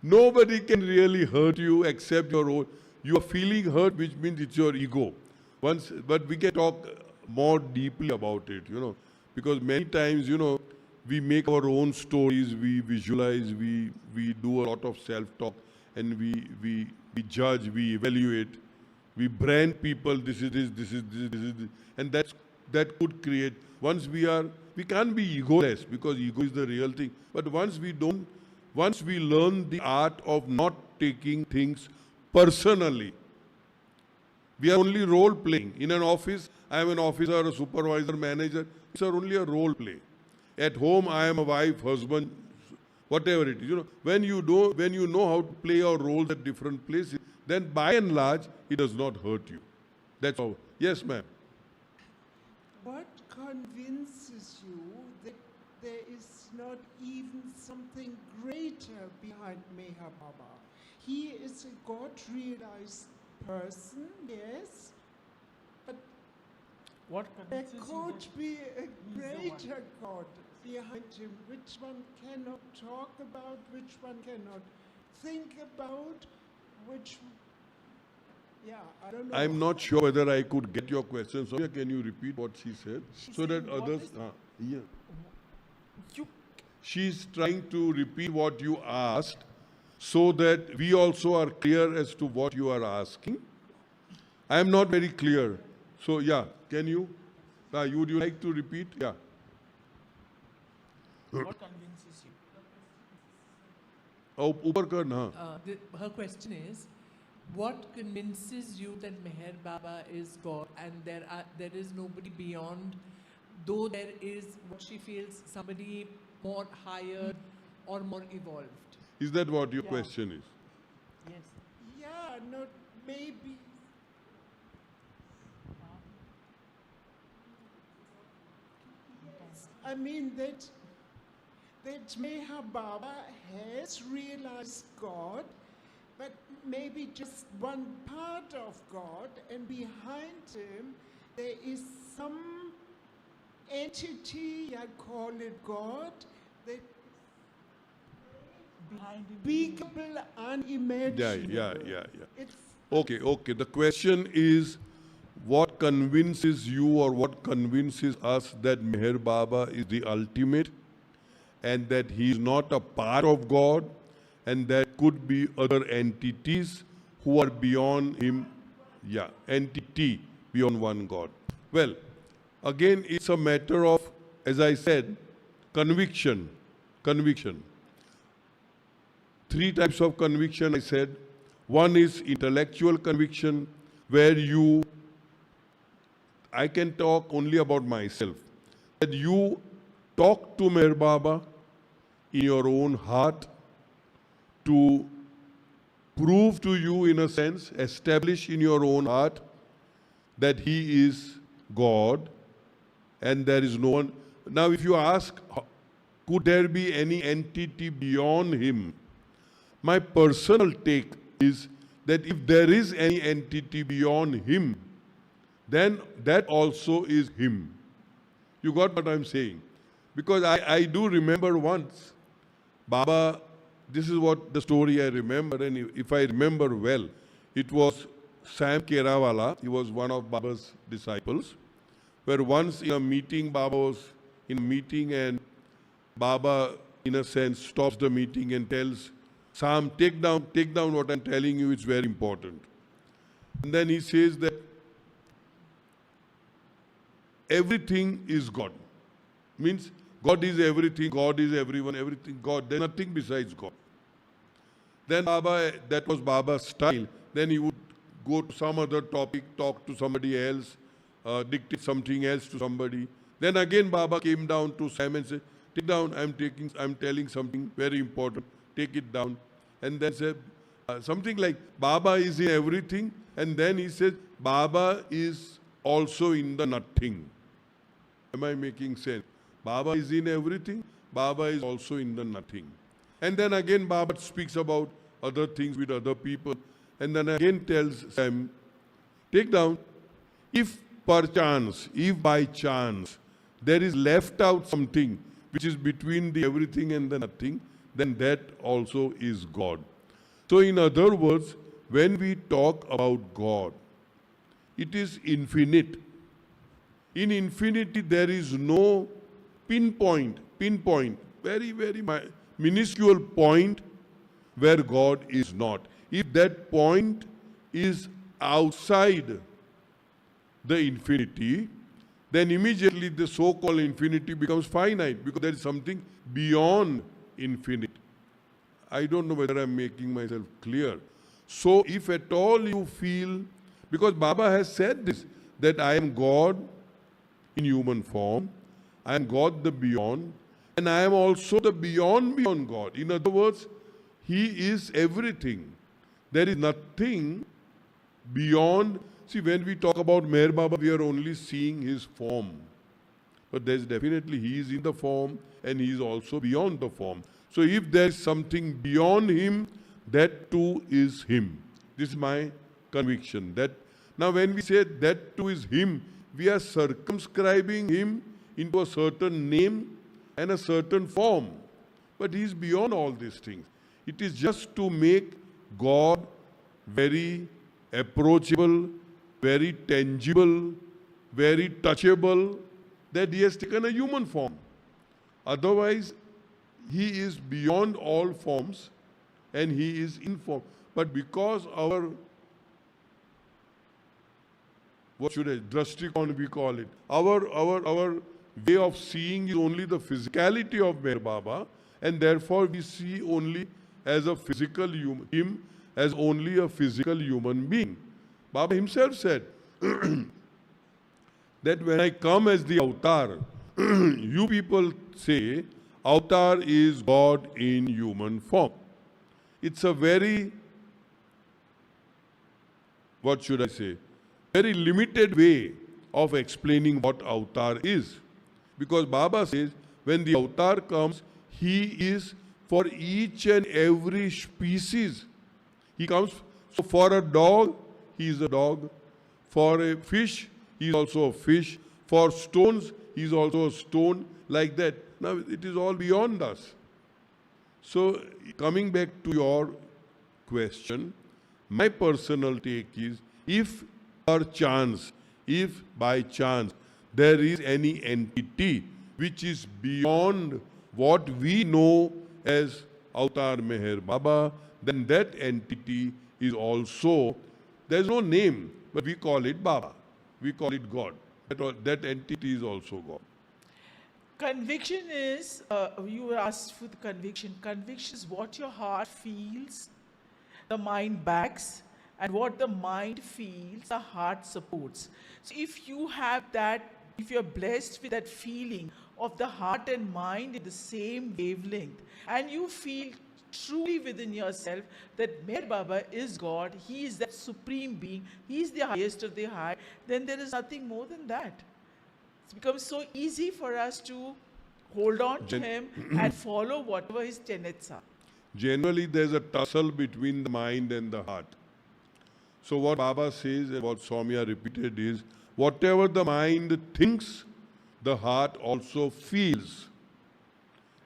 Nobody can really hurt you except your own. You are feeling hurt, which means it's your ego. But we can talk more deeply about it, because many times, we make our own stories, we visualize, we do a lot of self-talk, and we judge, we evaluate, we brand people, this is this, and that could create, we can't be egoless because ego is the real thing, but once we learn the art of not taking things personally, we are only role playing. In an office, I am an officer, a supervisor, manager, it's only a role play. At home, I am a wife, husband, whatever it is. When you know how to play your roles at different places, then by and large, it does not hurt you. That's all. Yes, ma'am. What convinces you that there is not even something greater behind Meher Baba? He is a God-realized person, yes, but What there convinces you could that be a he is the one? greater God behind him, which one cannot talk about, which one cannot think about, I don't know. I'm not sure whether I could get your question. Soumya, can you repeat what she said? She So said that what others... is- yeah. You She's trying to repeat what you asked so that we also are clear as to what you are asking. I am not very clear. So, yeah, can you? Would you like to repeat? Yeah. what convinces you? Oh, upar kar na. Her question is, what convinces you that Meher Baba is God and there is nobody beyond, though there is what she feels somebody more higher or more evolved? Is that what your Yeah. question is? Yes. Yeah, not maybe. I mean that Meher Baba has realized God, but maybe just one part of God, and behind him there is some entity, I call it God, that Behind him. unspeakable, unimaginable. Yeah. It's Okay. The question is, what convinces you or what convinces us that Meher Baba is the ultimate and that he is not a part of God and there could be other entities who are beyond him? Yeah, entity beyond one God. Well, again, it's a matter of, as I said, conviction. Three types of conviction, I said. One is intellectual conviction, where I can talk only about myself. That you talk to Meher Baba in your own heart to prove to you, in a sense, establish in your own heart that he is God and there is no one. Now, if you ask, could there be any entity beyond him? My personal take is that if there is any entity beyond him, then that also is him. You got what I'm saying? Because I do remember once, Baba, this is what the story I remember, and if I remember well, it was Sam Kerawala, he was one of Baba's disciples, where once in a meeting, Baba was in a meeting and Baba, in a sense, stops the meeting and tells Sam, take down what I'm telling you, it's very important. And then he says that everything is God. Means God is everything, God is everyone, everything, God. There's nothing besides God. Then Baba, that was Baba's style. Then he would go to some other topic, talk to somebody else, dictate something else to somebody. Then again Baba came down to Sam and said, take down, I'm telling something very important, take it down. And then said something like, Baba is in everything. And then he says, Baba is also in the nothing. Am I making sense? Baba is in everything, Baba is also in the nothing. And then again Baba speaks about other things with other people. And then again tells Sam, take down, if perchance, if by chance, there is left out something which is between the everything and the nothing, then that also is God. So in other words, when we talk about God, it is infinite. In infinity, there is no pinpoint, very, very minuscule point where God is not. If that point is outside the infinity, then immediately the so-called infinity becomes finite, because there is something beyond infinite. I don't know whether I'm making myself clear. So if at all you feel, because Baba has said this, that I am God in human form, I am God the beyond, and I am also the beyond God. In other words, He is everything. There is nothing beyond. See, when we talk about Meher Baba, we are only seeing His form. But there's definitely, He is in the form and He is also beyond the form. So if there is something beyond Him, that too is Him. This is my conviction. That now when we say that too is Him, we are circumscribing Him into a certain name and a certain form. But He is beyond all these things. It is just to make God very approachable, very tangible, very touchable, that He has taken a human form. Otherwise, He is beyond all forms and He is in form. But because our, what should I, drashtikon we call it, our way of seeing is only the physicality of Meher Baba, and therefore we see only as a physical human, Him as only a physical human being. Baba himself said that when I come as the avatar, you people say avatar is God in human form. It's a very, what should I say, very limited way of explaining what avatar is. Because Baba says when the avatar comes, He is for each and every species. He comes, so for a dog, He is a dog. For a fish, He is also a fish. For stones, He is also a stone, like that. Now, it is all beyond us. So, coming back to your question, my personal take is, if perchance, if by chance, there is any entity which is beyond what we know as Avatar Meher Baba, then that entity is also, there is no name, but we call it Baba. We call it God. That entity is also God. Conviction is, you were asked for the conviction. Conviction is what your heart feels, the mind backs, and what the mind feels, the heart supports. So if you have that, if you're blessed with that feeling of the heart and mind in the same wavelength, and you feel truly within yourself that Meher Baba is God, He is that supreme being, He is the highest of the high, then there is nothing more than that. It becomes so easy for us to hold on to Him and follow whatever His tenets are. Generally, there's a tussle between the mind and the heart. So what Baba says and what Soumya repeated is, whatever the mind thinks, the heart also feels.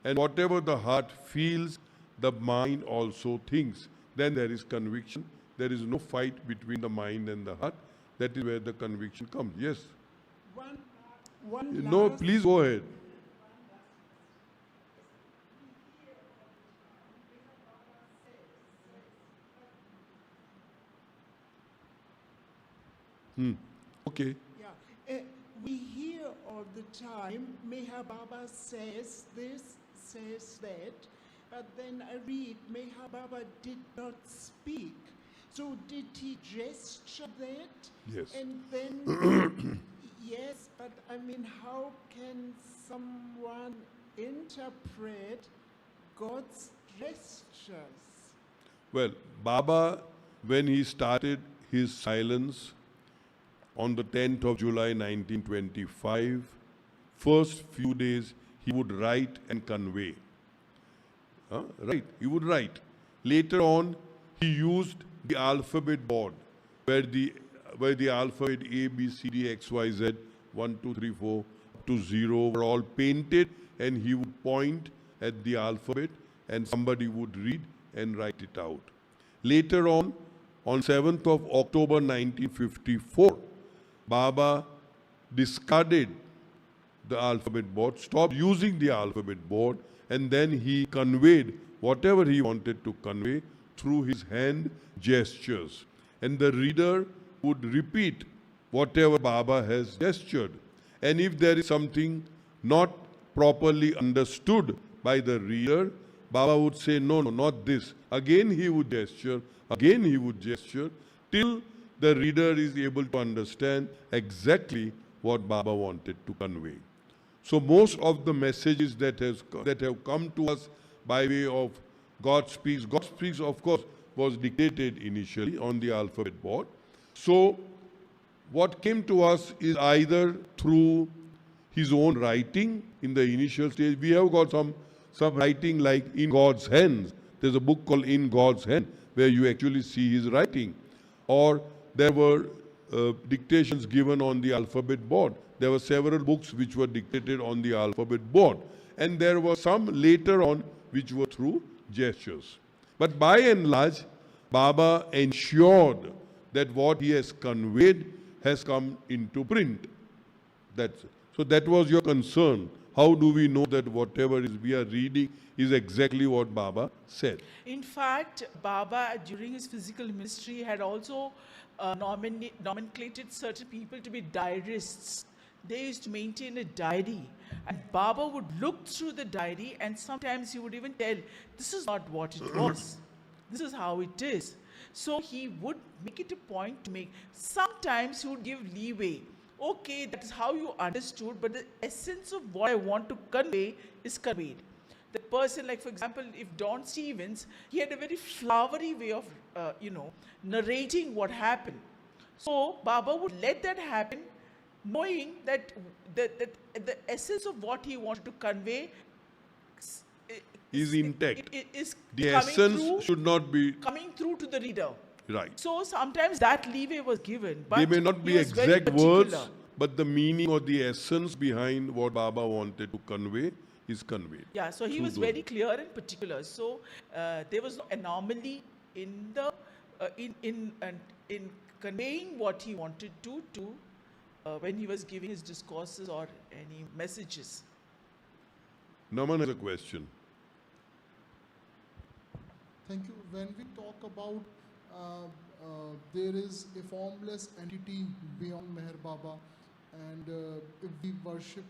And whatever the heart feels, the mind also thinks. Then there is conviction. There is no fight between the mind and the heart. That is where the conviction comes. Yes? No, please go ahead. Okay. Yeah, we hear all the time, Meher Baba says this, says that, but then I read, Meher Baba did not speak. So did he gesture that? Yes. And then, yes, but I mean, how can someone interpret God's gestures? Well, Baba, when he started his silence on the 10th of July 1925, first few days he would write and convey. He would write. Later on, he used the alphabet board, where the by the alphabet A, B, C, D, X, Y, Z, 1, 2, 3, 4, up to 0 were all painted, and he would point at the alphabet and somebody would read and write it out. Later on 7th of October 1954, Baba discarded the alphabet board, stopped using the alphabet board, and then he conveyed whatever he wanted to convey through his hand gestures. And the reader would repeat whatever Baba has gestured. And if there is something not properly understood by the reader, Baba would say, no, not this. Again he would gesture, till the reader is able to understand exactly what Baba wanted to convey. So most of the messages that have come to us by way of God Speaks, of course, was dictated initially on the alphabet board. So what came to us is either through his own writing in the initial stage. We have got some writing like In God's Hands. There's a book called In God's Hand where you actually see his writing. Or there were dictations given on the alphabet board. There were several books which were dictated on the alphabet board. And there were some later on which were through gestures. But by and large, Baba ensured that what he has conveyed has come into print. So that was your concern. How do we know that whatever we are reading is exactly what Baba said? In fact, Baba, during his physical ministry, had also nomenclated certain people to be diarists. They used to maintain a diary. And Baba would look through the diary, and sometimes he would even tell, this is not what it was. This is how it is. So he would make it a point to make. Sometimes he would give leeway. Okay, that is how you understood, but the essence of what I want to convey is conveyed. The person, like for example, if Don Stevens, he had a very flowery way of, narrating what happened. So Baba would let that happen, knowing that the essence of what he wanted to convey is intact. Is the essence should not be coming through to the reader. Right. So sometimes that leeway was given. But they may not be exact words, but the meaning or the essence behind what Baba wanted to convey is conveyed. Yeah, so he was very clear and particular. So there was no anomaly in the in conveying what he wanted to when he was giving his discourses or any messages. Naman has a question. Thank you. When we talk about there is a formless entity beyond Meher Baba, and if we worship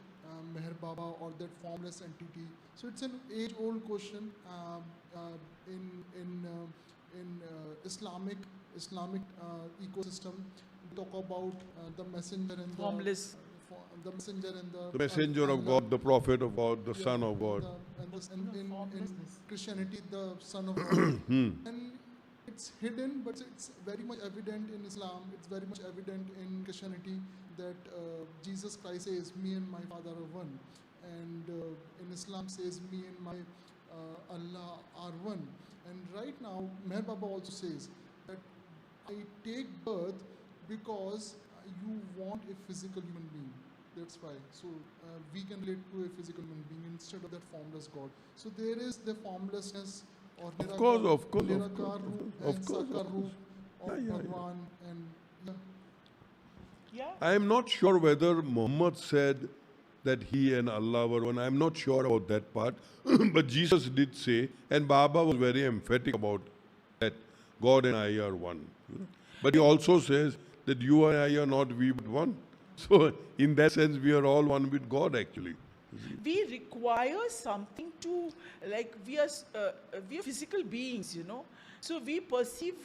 Meher Baba or that formless entity, so it's an age-old question in Islamic ecosystem. We talk about the messenger and formless. The messenger and the messenger of God, the prophet of God, the son of God. And in Christianity, the son of God. And it's hidden, but it's very much evident in Islam. It's very much evident in Christianity that Jesus Christ says, me and my Father are one. And in Islam says, me and my Allah are one. And right now, Meher Baba also says that I take birth because you want a physical human being. That's why. So we can relate to a physical human being instead of that formless God. So there is the formlessness or of course. Bhagwan and Yeah. I am not sure whether Muhammad said that he and Allah were one. I am not sure about that part. But Jesus did say, and Baba was very emphatic about that, God and I are one. But he also says that you and I are not we but one. So in that sense, we are all one with God actually. We require something to, like we are physical beings, So we perceive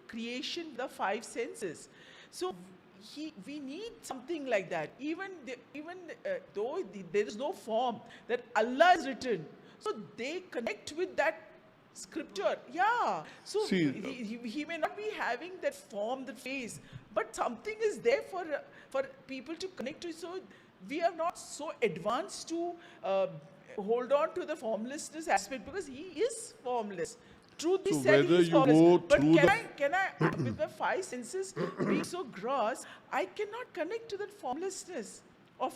creation, the five senses. So we need something like that. Even though there is no form that Allah has written, so they connect with that scripture. Yeah. So he may not be having that form, that face, but something is there for people to connect to. So we are not so advanced to hold on to the formlessness aspect because he is formless. truth be So said, whether he's you formless. go But through can I, with my five senses being so gross, I cannot connect to that formlessness of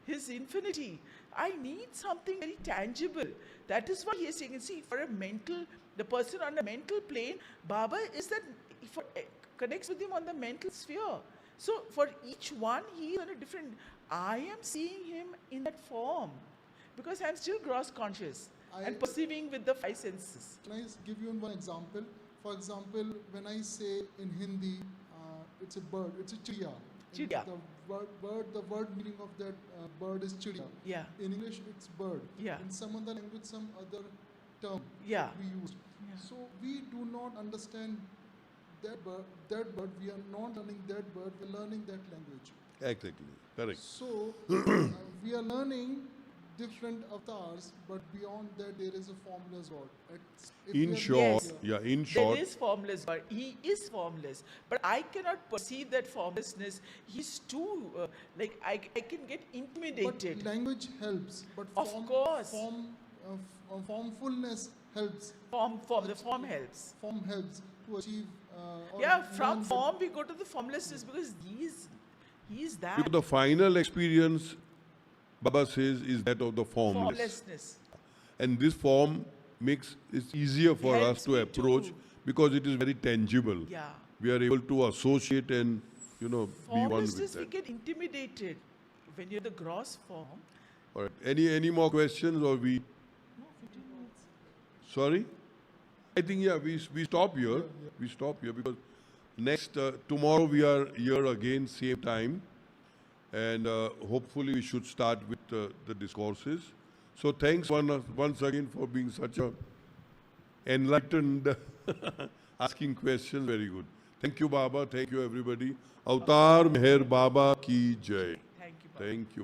his infinity. I need something very tangible. That is why he is saying, see, for a mental, the person on a mental plane, Baba is that, connects with him on the mental sphere. So for each one, he is on a different, I am seeing him in that form because I am still gross conscious and perceiving with the five senses. Can I give you one example? For example, when I say in Hindi, it's a bird, it's a chidiya. Chidiya. The word meaning of that bird is chidiya. Yeah. In English, it's bird. Yeah. In some other language, some other term Yeah. we use. Yeah. So we do not understand that bird. We are not learning that bird. We are learning that language. Exactly. Correct. So we are learning different avatars, but beyond that there is a formless God. If we In are- short, Yes. yeah, in There short, is formless, but he is formless. But I cannot perceive that formlessness. He's too, I can get but intimidated. language helps. But Of course. formfulness helps. The form helps. Form helps to achieve. Or Yeah, from learn form we go to the formlessness because he is that. because the final experience, Baba says, is that of the formless. Formlessness. And this form makes it easier for Helps us to me approach to- because it is very tangible. Yeah. We are able to associate and, be one with Formlessness, we that. get intimidated when you're the gross form. All right. Any more questions or we? No, 15 minutes. Sorry? I think, yeah, we stop here. We stop here because next, tomorrow we are here again, same time. And hopefully we should start with the discourses. So thanks once again for being such a enlightened, asking questions. Very good. Thank you, Baba. Thank you, everybody. Avatar Meher Baba ki jai. Thank you, Baba. Thank you.